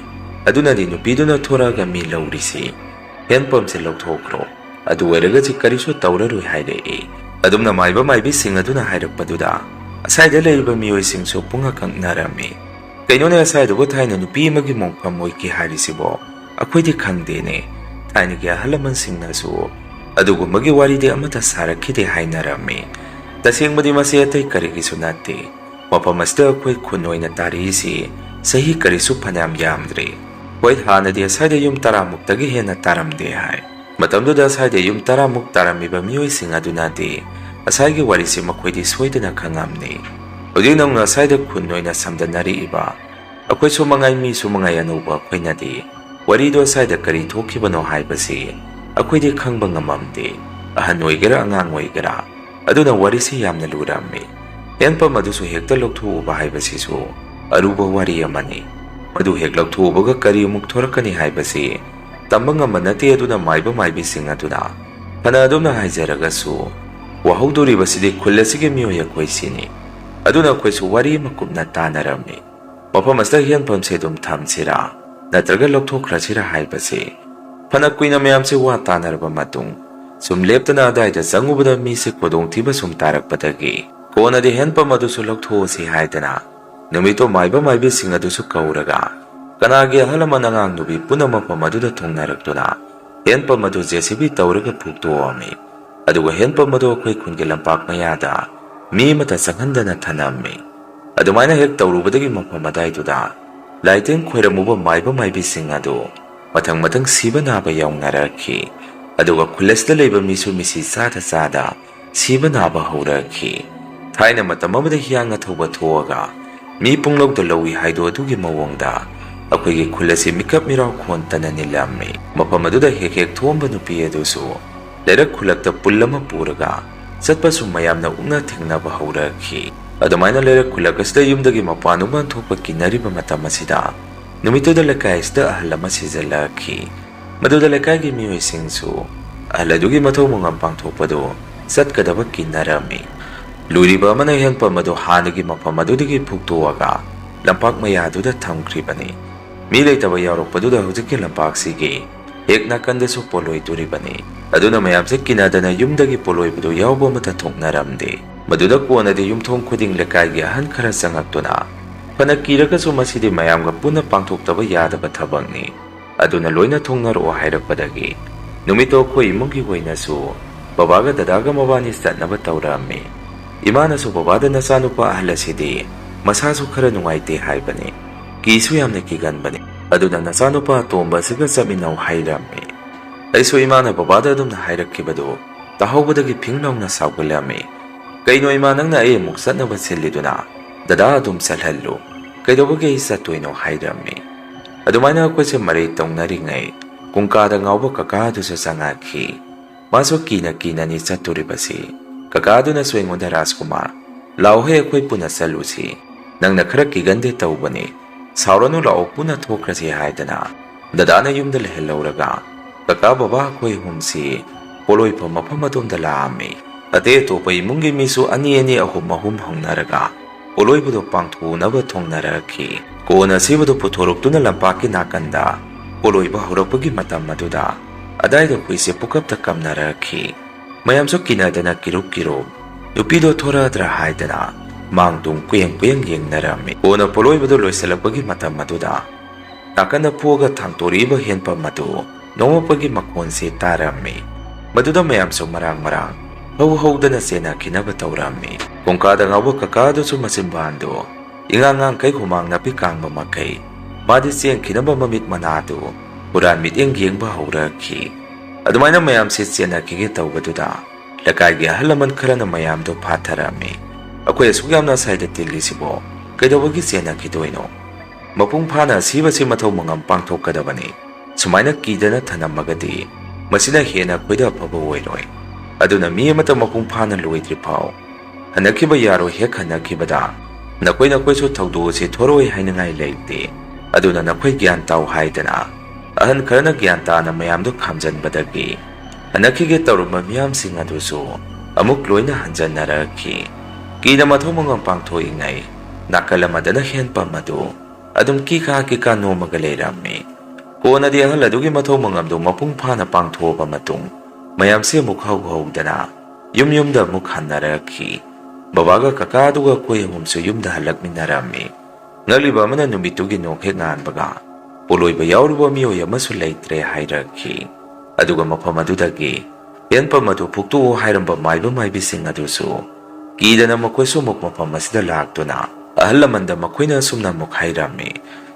ꯑꯗꯨꯅꯗꯤ ꯅꯨꯄꯤꯗꯨꯅ ꯊꯣꯔꯛꯑꯒ ꯃꯤ ꯂꯧꯔꯤꯁꯤ ꯍꯦꯟꯄꯝꯁꯦ ꯂꯧꯊꯣꯛꯈ꯭ꯔꯣ ꯑꯗꯨ ꯑꯣꯏꯔꯒꯗꯤ ꯀꯔꯤꯁꯨ ꯇꯧꯔꯔꯣꯏ ꯍꯥꯏꯔꯛꯏ꯫ ꯑꯗꯨꯝꯅ ꯃꯥꯏꯕ ꯃꯥꯏꯕꯤꯁꯤꯡ ꯑꯗꯨꯅ ꯍꯥꯏꯔꯛꯄꯗꯨꯗ ꯑꯁꯥꯏꯗ ꯂꯩꯔꯤꯕ ꯃꯤꯑꯣꯏꯁꯤꯡꯁꯨ ꯄꯨꯡꯉꯛꯅꯔꯝꯃꯤ꯫ ꯀꯩꯅꯣꯅꯦ ꯑꯁꯥꯏꯗꯨꯕꯨ ꯊꯥꯏꯅ ꯅꯨꯄꯤ ꯑꯃꯒꯤ ꯃꯣꯡꯐꯝ ꯑꯣꯏꯈꯤ ꯍꯥꯏꯔꯤꯁꯤꯕꯣ ꯑꯩꯈꯣꯏꯗꯤ ꯈꯪꯗꯦꯅꯦ꯫ ꯊꯥꯏꯅꯒꯤ ꯑꯍꯜ ꯂꯃꯟꯁꯤꯡꯅꯁꯨ ꯑꯗꯨꯒꯨꯝꯕꯒꯤ ꯋꯥꯔꯤꯗꯤ ꯑꯃꯠꯇ ꯁꯥꯔꯛꯈꯤꯗꯦ ꯍꯥꯏꯅꯔꯝꯃꯤ꯫ ꯇꯁꯦꯡꯕꯗꯤ ꯃꯁꯤ ꯑꯇꯩ ꯀꯔꯤꯒꯤꯁꯨ ꯅꯠꯇꯦ꯫ ꯃꯐꯝ ꯑꯁꯤꯗ ꯑꯩꯈꯣꯏ ꯈꯨꯟ ꯑꯣꯏꯅ ꯇꯥꯔꯛꯏꯁꯤ ꯆꯍꯤ ꯀꯔꯤꯁꯨ ꯐꯅꯌꯥꯝ ꯌꯥꯝꯗ꯭ꯔꯤ꯫ ꯍꯣꯏ ꯍꯥꯟꯅꯗꯤ ꯑꯁꯥꯏꯗ ꯌꯨꯝ 10ꯃꯨꯛꯇꯒꯤ ꯍꯦꯟꯅ ꯇꯥꯔꯝꯗꯦ ꯍꯥꯏ꯫ ꯃꯇꯝꯗꯨꯗ ꯑꯁꯥꯏꯗ ꯌꯨꯝ 10ꯃꯨꯛ ꯇꯥꯔꯝꯃꯤꯕ ꯃꯤꯑꯣꯏꯁꯤꯡ ꯑꯗꯨꯅꯗꯤ ꯑꯁꯥꯏꯒꯤ ꯋꯥꯔꯤꯁꯤ ꯃꯈꯣꯏꯗꯤ ꯁꯣꯏꯗꯅ ꯈꯪꯉꯝꯅꯤ꯫ ꯍꯧꯖꯤꯛ ꯅꯧꯅ ꯑꯁꯥꯏꯗ ꯈꯨꯟ ꯑꯣꯏꯅ ꯁꯝꯗꯅꯔꯛꯏꯕ ꯑꯩꯈꯣꯏꯁꯨ ꯃꯉꯥꯏ ꯃꯤꯁꯨ ꯃꯉꯥꯏ ꯑꯅꯧꯕ ꯑꯩꯈꯣꯏꯅꯗꯤ ꯋꯥꯔꯤꯗꯣ ꯑꯁꯥꯏꯗ ꯀꯔꯤ ꯊꯣꯛꯈꯤꯕꯅꯣ ꯍꯥꯏꯕꯁꯤ ꯑꯩꯈꯣꯏꯗꯤ ꯈꯪꯕ ꯉꯝꯃꯝꯗꯦ꯫ ꯑꯍꯟ ꯑꯣꯏꯒꯦꯔꯥ ꯑꯉꯥꯡ ꯑꯣꯏꯒꯦꯔꯥ ꯑꯗꯨꯅ ꯋꯥꯔꯤꯁꯤ ꯌꯥꯝꯅ ꯂꯨꯔꯝꯃꯤ꯫ ꯍꯦꯟꯄꯝ ꯑꯗꯨꯁꯨ ꯍꯦꯛꯇ ꯂꯧꯊꯣꯛꯎꯕ ꯍꯥꯏꯕꯁꯤꯁꯨ ꯑꯔꯨꯕ ꯋꯥꯔꯤ ꯑꯃꯅꯤ꯫ ꯃꯗꯨ ꯍꯦꯛ ꯂꯧꯊꯣꯛꯎꯕꯒ ꯀꯔꯤ ꯑꯃꯨꯛ ꯊꯣꯔꯛꯀꯅꯤ ꯍꯥꯏꯕꯁꯤ ꯇꯝꯕ ꯉꯝꯕ ꯅꯠꯇꯦ꯫ ꯑꯗꯨꯅ ꯃꯥꯏꯕ ꯃꯥꯏꯕꯤꯁꯤꯡ ꯑꯗꯨꯅ ꯐꯅ ꯑꯗꯨꯝꯅ ꯍꯥꯏꯖꯔꯒꯁꯨ ꯋꯥꯍꯧꯗꯣꯔꯤꯕꯁꯤꯗꯤ ꯈꯨꯜ ꯑꯁꯤꯒꯤ ꯃꯤꯑꯣꯏ ꯑꯩꯈꯣꯏꯁꯤꯅꯤ꯫ ꯑꯗꯨꯅ ꯑꯩꯈꯣꯏꯁꯨ ꯋꯥꯔꯤ ꯑꯃ ꯀꯨꯞꯅ ꯇꯥꯟꯅꯔꯝꯃꯤ꯫ ꯃꯐꯝ ꯑꯁꯤꯗ ꯍꯦꯟꯄꯝꯁꯦ ꯑꯗꯨꯝ ꯊꯝꯁꯤꯔꯥ ꯅꯠꯇ꯭ꯔꯒ ꯂꯧꯊꯣꯛꯈ꯭ꯔꯁꯤꯔꯥ ꯍꯥꯏꯕꯁꯤ ꯐꯅ ꯀꯨꯏꯅ ꯃꯌꯥꯝꯁꯦ ꯋꯥ ꯇꯥꯟꯅꯔꯕ ꯃꯇꯨꯡ ꯁꯨꯝ ꯂꯦꯞꯇꯅ ꯑꯗꯥꯏꯗ ꯆꯪꯉꯨꯕꯗ ꯃꯤꯁꯦ ꯈꯨꯗꯣꯡꯊꯤꯕ ꯁꯨꯝ ꯇꯥꯔꯛꯄꯗꯒꯤ ꯀꯣꯟꯅꯗꯤ ꯍꯦꯟꯄꯝ ꯑꯗꯨꯁꯨ ꯂꯧꯊꯣꯛꯑꯁꯤ ꯍꯥꯏꯗꯅ ꯅꯨꯃꯤꯠꯇꯣ ꯃꯥꯏꯕ ꯃꯥꯏꯕꯤꯁꯤꯡ ꯑꯗꯨꯁꯨ ꯀꯧꯔꯒ ꯀꯅꯥꯒꯤ ꯑꯍꯜ ꯂꯃꯟ ꯑꯉꯥꯡ ꯅꯨꯕꯤ ꯄꯨꯟꯅ ꯃꯐꯝ ꯑꯗꯨꯗ ꯊꯨꯡꯅꯔꯛꯇꯨꯅ ꯍꯦꯟꯄꯝ ꯑꯗꯨ JCB ꯇꯧꯔꯒ ꯐꯨꯛꯇꯣꯛꯑꯝꯃꯤ꯫ ꯑꯗꯨꯒ ꯍꯦꯟꯄꯝ ꯑꯗꯨ ꯑꯩꯈꯣꯏ ꯈꯨꯟꯒꯤ ꯂꯝꯄꯥꯛ ꯃꯌꯥꯗ ꯃꯤ ꯑꯃꯠꯇ ꯆꯪꯍꯟꯗꯅ ꯊꯅꯝꯃꯤ꯫ ꯑꯗꯨꯃꯥꯏꯅ ꯍꯦꯛ ꯇꯧꯔꯨꯕꯗꯒꯤ ꯃꯐꯝ ꯑꯗꯥꯏꯗꯨꯗ ꯂꯥꯏꯇꯤꯟ ꯈꯣꯏꯔꯝꯃꯨꯕ ꯃꯥꯏꯕ ꯃꯥꯏꯕꯤꯁꯤꯡ ꯑꯗꯨ ꯃꯊꯪ ꯃꯊꯪ ꯁꯤꯕ ꯅꯥꯕ ꯌꯥꯎꯅꯔꯛꯈꯤ꯫ ꯑꯗꯨꯒ ꯈꯨꯜ ꯑꯁꯤꯗ ꯂꯩꯕ ꯃꯤꯁꯨ ꯃꯤꯁꯤ ꯆꯥꯗ ꯁꯤꯕ ꯅꯥꯕ ꯍꯧꯔꯛꯈꯤ꯫ ꯊꯥꯏꯅ ꯃꯇꯝ ꯑꯃꯗ ꯍꯤꯌꯥꯡꯅ ꯊꯧꯕ ꯊꯣꯛꯑꯒ ꯃꯤ ꯄꯨꯡꯂꯧꯗ ꯂꯧꯏ ꯍꯥꯏꯗꯣ ꯑꯗꯨꯒꯤ ꯃꯑꯣꯡꯗ ꯑꯩꯈꯣꯏꯒꯤ ꯈꯨꯜ ꯑꯁꯤ ꯃꯤꯀꯞ ꯃꯤꯔꯥꯎ ꯈꯣꯟꯇꯅ ꯅꯤꯜꯂꯝꯃꯤ꯫ ꯃꯐꯝ ꯑꯗꯨꯗ ꯍꯦꯛ ꯍꯦꯛ ꯊꯣꯛꯑꯝꯕ ꯅꯨꯄꯤ ꯑꯗꯨꯁꯨ ꯂꯩꯔꯛ ꯈꯨꯜꯂꯛꯇ ꯄꯨꯜ ꯑꯃ ꯄꯨꯔꯒ ꯆꯠꯄꯁꯨ ꯃꯌꯥꯝꯅ ꯎꯛꯅ ꯊꯦꯡꯅꯕ ꯍꯧꯔꯛꯈꯤ꯫ ꯑꯗꯨꯃꯥꯏꯅ ꯂꯩꯔꯛ ꯈꯨꯜꯂꯛ ꯑꯁꯤꯗ ꯌꯨꯝꯗꯒꯤ ꯃꯄꯥꯟ ꯎꯄꯥꯟ ꯊꯣꯛꯄ ꯀꯤꯅꯔꯤꯕ ꯃꯇꯝ ꯑꯁꯤꯗ ꯅꯨꯃꯤꯠꯇꯨꯗ ꯂꯩꯀꯥꯏ ꯑꯁꯤꯗ ꯑꯍꯜ ꯑꯃ ꯁꯤꯖꯤꯜꯂꯛꯈꯤ꯫ ꯃꯗꯨꯗ ꯂꯩꯀꯥꯏꯒꯤ ꯃꯤꯑꯣꯏꯁꯤꯡꯁꯨ ꯑꯍꯜ ꯑꯗꯨꯒꯤ ꯃꯊꯧ ꯃꯉꯝ ꯄꯥꯡꯊꯣꯛꯄꯗꯨ ꯆꯠꯀꯗꯕ ꯀꯤꯅꯔꯝꯃꯤ꯫ ꯂꯨꯔꯤꯕ ꯑꯃꯅ ꯍꯦꯟꯄꯝ ꯑꯗꯨ ꯍꯥꯟꯅꯒꯤ ꯃꯐꯝ ꯑꯗꯨꯗꯒꯤ ꯐꯨꯛꯇꯣꯛꯑꯒ ꯂꯝꯄꯥꯛ ꯃꯌꯥꯗꯨꯗ ꯊꯝꯈ꯭ꯔꯤꯕꯅꯤ꯫ ꯃꯤ ꯂꯩꯇꯕ ꯌꯥꯎꯔꯛꯄꯗꯨꯗ ꯍꯧꯖꯤꯛꯀꯤ ꯂꯝꯄꯥꯛꯁꯤꯒꯤ ꯍꯦꯛ ꯅꯥꯀꯟꯗꯁꯨ ꯄꯣꯂꯣꯏꯗꯣꯔꯤꯕꯅꯤ꯫ ꯑꯗꯨꯅ ꯃꯌꯥꯝꯁꯦ ꯀꯤꯅꯗꯅ ꯌꯨꯝꯗꯒꯤ ꯄꯣꯂꯣꯏꯕꯗꯨ ꯌꯥꯎꯕ ꯑꯃꯠꯇ ꯊꯣꯛꯅꯔꯝꯗꯦ꯫ ꯃꯗꯨꯗ ꯀꯣꯟꯅꯗꯤ ꯌꯨꯝꯊꯣꯡ ꯈꯨꯗꯤꯡ ꯂꯩꯀꯥꯏꯒꯤ ꯑꯍꯟ ꯈꯔ ꯆꯪꯉꯛꯇꯨꯅ ꯐꯅ ꯀꯤꯔꯒꯁꯨ ꯃꯁꯤꯗꯤ ꯃꯌꯥꯝꯒ ꯄꯨꯟꯅ ꯄꯥꯡꯊꯣꯛꯇꯕ ꯌꯥꯗꯕ ꯊꯕꯛꯅꯤ ꯑꯗꯨꯅ ꯂꯣꯏꯅ ꯊꯣꯡꯅꯔꯛꯑꯣ ꯍꯥꯏꯔꯛꯄꯗꯒꯤ ꯅꯨꯃꯤꯠꯇꯣ ꯑꯩꯈꯣꯏ ꯏꯃꯨꯡꯒꯤ ꯑꯣꯏꯅꯁꯨ ꯕꯕꯥꯒ ꯗꯗꯥꯒ ꯃꯕꯥꯅꯤ ꯆꯠꯅꯕ ꯇꯧꯔꯛꯑꯝꯃꯤ꯫ ꯏꯃꯥꯅꯁꯨ ꯕꯕꯥꯗ ꯅꯆꯥꯅꯨꯄꯥ ꯑꯍꯜ ꯑꯁꯤꯗꯤ ꯃꯁꯥꯁꯨ ꯈꯔ ꯅꯨꯡꯉꯥꯏꯇꯦ ꯍꯥꯏꯕꯅꯤ, ꯀꯤꯁꯨ ꯌꯥꯝꯅ ꯀꯤꯒꯟꯕꯅꯤ, ꯑꯗꯨꯅ ꯅꯆꯥꯅꯨꯄꯥ ꯑꯇꯣꯝꯕ ꯑꯁꯤꯒ ꯆꯠꯃꯤꯟꯅꯧ ꯍꯥꯏꯔꯝꯃꯤ꯫ ꯑꯩꯁꯨ ꯏꯃꯥꯅ ꯕꯕꯥꯗ ꯑꯗꯨꯝꯅ ꯍꯥꯏꯔꯛꯈꯤꯕꯗꯨ ꯇꯥꯍꯧꯕꯗꯒꯤ ꯐꯤꯡ ꯂꯥꯎꯅ ꯁꯥꯎꯒꯠꯂꯝꯃꯤ꯫ ꯀꯩꯅꯣ ꯏꯃꯥ, ꯅꯪꯅ ꯑꯩ ꯑꯃꯨꯛ ꯆꯠꯅꯕ ꯁꯤꯜꯂꯤꯗꯨꯅ ꯗꯗꯥ ꯑꯗꯨꯝ ꯆꯠꯍꯜꯂꯨ, ꯀꯩꯗꯧꯕꯒꯤ ꯑꯩ ꯆꯠꯇꯣꯏꯅꯣ ꯍꯥꯏꯔꯝꯃꯤ꯫ ꯑꯗꯨꯃꯥꯏꯅ ꯑꯩꯈꯣꯏꯁꯦ ꯃꯔꯩ ꯇꯧꯅꯔꯤꯉꯩ ꯀꯨꯡꯀꯥꯗ ꯉꯥꯎꯕ ꯀꯀꯥ ꯑꯗꯨꯁꯨ ꯆꯪꯉꯛꯈꯤ꯫ ꯃꯥꯁꯨ ꯀꯤꯅꯅꯤ ꯆꯠꯇꯣꯔꯤꯕꯁꯤ꯫ ꯀꯀꯥ ꯑꯗꯨꯅꯁꯨ ꯑꯩꯉꯣꯟꯗ ꯔꯥꯖꯀꯨꯃꯥꯔ, ꯂꯥꯎꯍꯦ ꯑꯩꯈꯣꯏ ꯄꯨꯟꯅ ꯆꯠꯂꯨꯁꯤ, ꯅꯪꯅ ꯈꯔ ꯀꯤꯒꯟꯗꯦ ꯇꯧꯕꯅꯤ, ꯁꯥꯎꯔꯅꯨ ꯂꯥꯛꯑꯣ ꯄꯨꯟꯅ ꯊꯣꯛꯈ꯭ꯔꯁꯤ ꯍꯥꯏꯗꯅ ꯗꯗꯥꯅ ꯌꯨꯝꯗ ꯂꯩꯍꯜꯍꯧꯔꯒ ꯀꯀꯥ ꯕꯕꯥ ꯑꯩꯈꯣꯏ ꯑꯍꯨꯝꯁꯤ ꯄꯣꯂꯣꯏꯐꯝ ꯃꯐꯝ ꯑꯗꯣꯝꯗ ꯂꯥꯛꯑꯝꯃꯤ꯫ ꯑꯇꯩ ꯑꯇꯣꯞꯄ ꯏꯃꯨꯡꯒꯤ ꯃꯤꯁꯨ ꯑꯅꯤ ꯑꯍꯨꯝ ꯍꯧꯅꯔꯒ ꯄꯣꯂꯣꯏꯕꯗꯨ ꯄꯥꯡꯊꯣꯛꯅꯕ ꯊꯣꯡꯅꯔꯛꯈꯤ꯫ ꯀꯣꯟꯅ ꯑꯁꯤꯕꯗꯨ ꯄꯨꯊꯣꯔꯛꯇꯨꯅ ꯂꯝꯄꯥꯛꯀꯤ ꯅꯥꯀꯟꯗ ꯄꯣꯂꯣꯏꯕ ꯍꯧꯔꯛꯄꯒꯤ ꯃꯇꯝ ꯑꯗꯨꯗ ꯑꯗꯥꯏꯗ ꯍꯨꯏꯁꯦ ꯄꯨꯀꯞꯇ ꯀꯝꯅꯔꯛꯈꯤ꯫ ꯃꯌꯥꯝꯁꯨ ꯀꯤꯅꯗꯅ ꯀꯤꯔꯨꯞ ꯅꯨꯄꯤꯗꯣ ꯊꯣꯔꯛꯑꯗ꯭ꯔꯥ ꯍꯥꯏꯗꯅ ꯃꯥꯡ ꯇꯨꯡ ꯀꯨꯌꯦꯡ ꯌꯦꯡꯅꯔꯝꯃꯤ꯫ ꯀꯣꯟꯅ ꯄꯣꯂꯣꯏꯕꯗꯨ ꯂꯣꯏꯁꯤꯜꯂꯛꯄꯒꯤ ꯃꯇꯝ ꯑꯗꯨꯗ ꯅꯥꯀꯟꯗ ꯐꯨꯑꯒ ꯊꯥꯡꯇꯣꯔꯛꯏꯕ ꯍꯦꯟꯄꯝ ꯑꯗꯨ ꯅꯣꯡꯃꯛꯄꯒꯤ ꯃꯈꯣꯟꯁꯤ ꯇꯥꯔꯝꯃꯤ꯫ ꯃꯗꯨꯗ ꯃꯌꯥꯝꯁꯨ ꯃꯔꯥꯡ ꯍꯧꯗꯅ ꯆꯦꯟꯅꯈꯤꯅꯕ ꯇꯧꯔꯝꯃꯤ꯫ ꯀꯣꯡꯀꯥꯗ ꯉꯥꯎꯕ ꯀꯀꯥ ꯑꯗꯨꯁꯨ ꯃꯆꯤꯟꯕꯥꯟꯗꯨ ꯏꯉꯥꯡꯉꯥꯡꯈꯩ ꯍꯨꯃꯥꯡ ꯅꯥꯄꯤ ꯀꯥꯡꯕ ꯃꯈꯩ ꯃꯥꯗꯤ ꯆꯦꯟꯈꯤꯅꯕ ꯃꯃꯤꯠ ꯃꯅꯥꯗꯨ ꯍꯨꯔꯥꯟ ꯃꯤꯠꯌꯦꯡ ꯌꯦꯡꯕ ꯍꯧꯔꯛꯈꯤ꯫ ꯑꯗꯨꯃꯥꯏꯅ ꯃꯌꯥꯝꯁꯦ ꯆꯦꯟꯅꯈꯤꯒꯦ ꯇꯧꯕꯗꯨꯗ Lakaygi ahal laman kharana mayamdo phatharami. Akoy asuk yamna saida tillisibo kaidawagi chenakhidoino. Mapung phana sibasi mathau mangam pangthokadabani. Sumaina kidana thanamagadi masina hena koida phaba oiroi. Aduna mi amata mapung phana loidri phau hanakiba yaro hek hanakibada nakoi su thaudo se thoroi hainangai leite. Aduna nakoi gyan tau haidana ahan kharana gyan tana mayamdo khamjanbadagi hanakige tawruma miyam sing adusu amuk loina hanjannarakhi. Kina mathau mangam pangthoingai nakalamadana Handpum madu adum kika nomaga leirami. Kona di ahal adugi mathau mangamdo mapung phana pangthoba matung mayam se mukhau haudana yumda muk hannarakhi. Babaga kaka aduga koi humsu yumda halakminarami. Ngaliba mana numitugi nokhe nganbaga poloiba yauruba miyoy amasu leitre hairakhi. Aduga mafam adudagi Handpum madu phuktu hairamba maiba maibising adusu kidana makoisu muk mafam asida laktuna ahal lamanda makoina sumna muk hairami.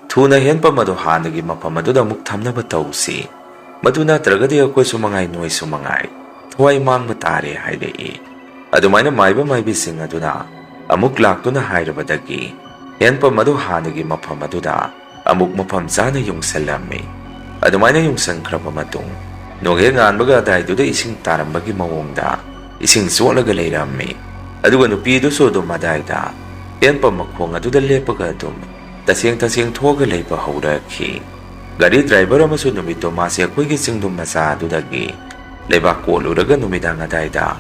Thuna Handpum madu hanagi mafam aduda muk thamnaba tausi. Madu natragadi akoy sumangai noi sumangai thwai mangba tare hairei. Adumaina maiba maibising aduna amuk laktuna hairabadagi Handpum madu hanagi mafam aduda amuk mafam zana yungsalami. Adumaina yungsankraba matung nonghe nganbaga adaiduda ising tarambagi mawongda ising solaga leirami. Aduga nupidusu adum adaida Handpum makhong aduda lepaga adum taseng thoga leiba haurakhi. Gari driver amasu numito masi akoigi singdum masa adudagi leiba koluraga numidang adaida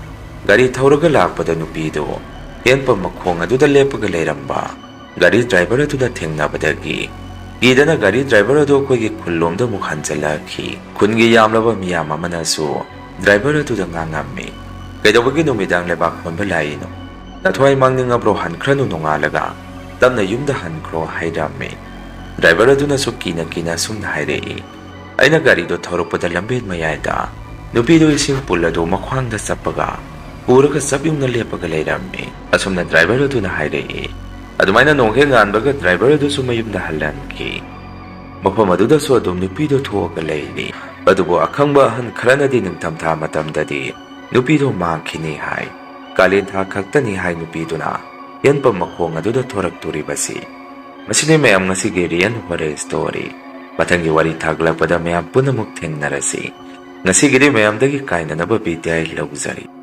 gari thauraga lakpada nupido Handpum makhong aduda lepaga leiramba. Gari driver aduda thengnabadagi gidana gari driver adu akoigi khullomda muk hanjalakhi. Khungi yamlaba miyam amanasu driver aduda ngangami kaidawagi numidang leiba khonba laino nathwai mangningabro hankranu nongalaga tamna yumda hankro hairami. Driver aduna su kina sumna hairei. Aina gari do thaurupada lambed mayaida nupido ising pulado makhwangda sapaga puraga sabyungna lepaga leirami. Asumna driver aduna hairei. Adumaina nonghe nganbaga driver adu su mayumda halanki. Mafam aduda su adum nupido thoga leiri. Adubo akhangba ahan kharanadi ningtamtha matamdadi nupido mangkhini hai. Kalin tha khaktani hai nupiduna Handpum makhong aduda thorakturibasi. Masini mayam ngasigi riyan hore story. Mathangi wari thaglakpada mayam punamuk thengnarasi. Ngasigiri mayam dagi kainanaba bidya lauzari.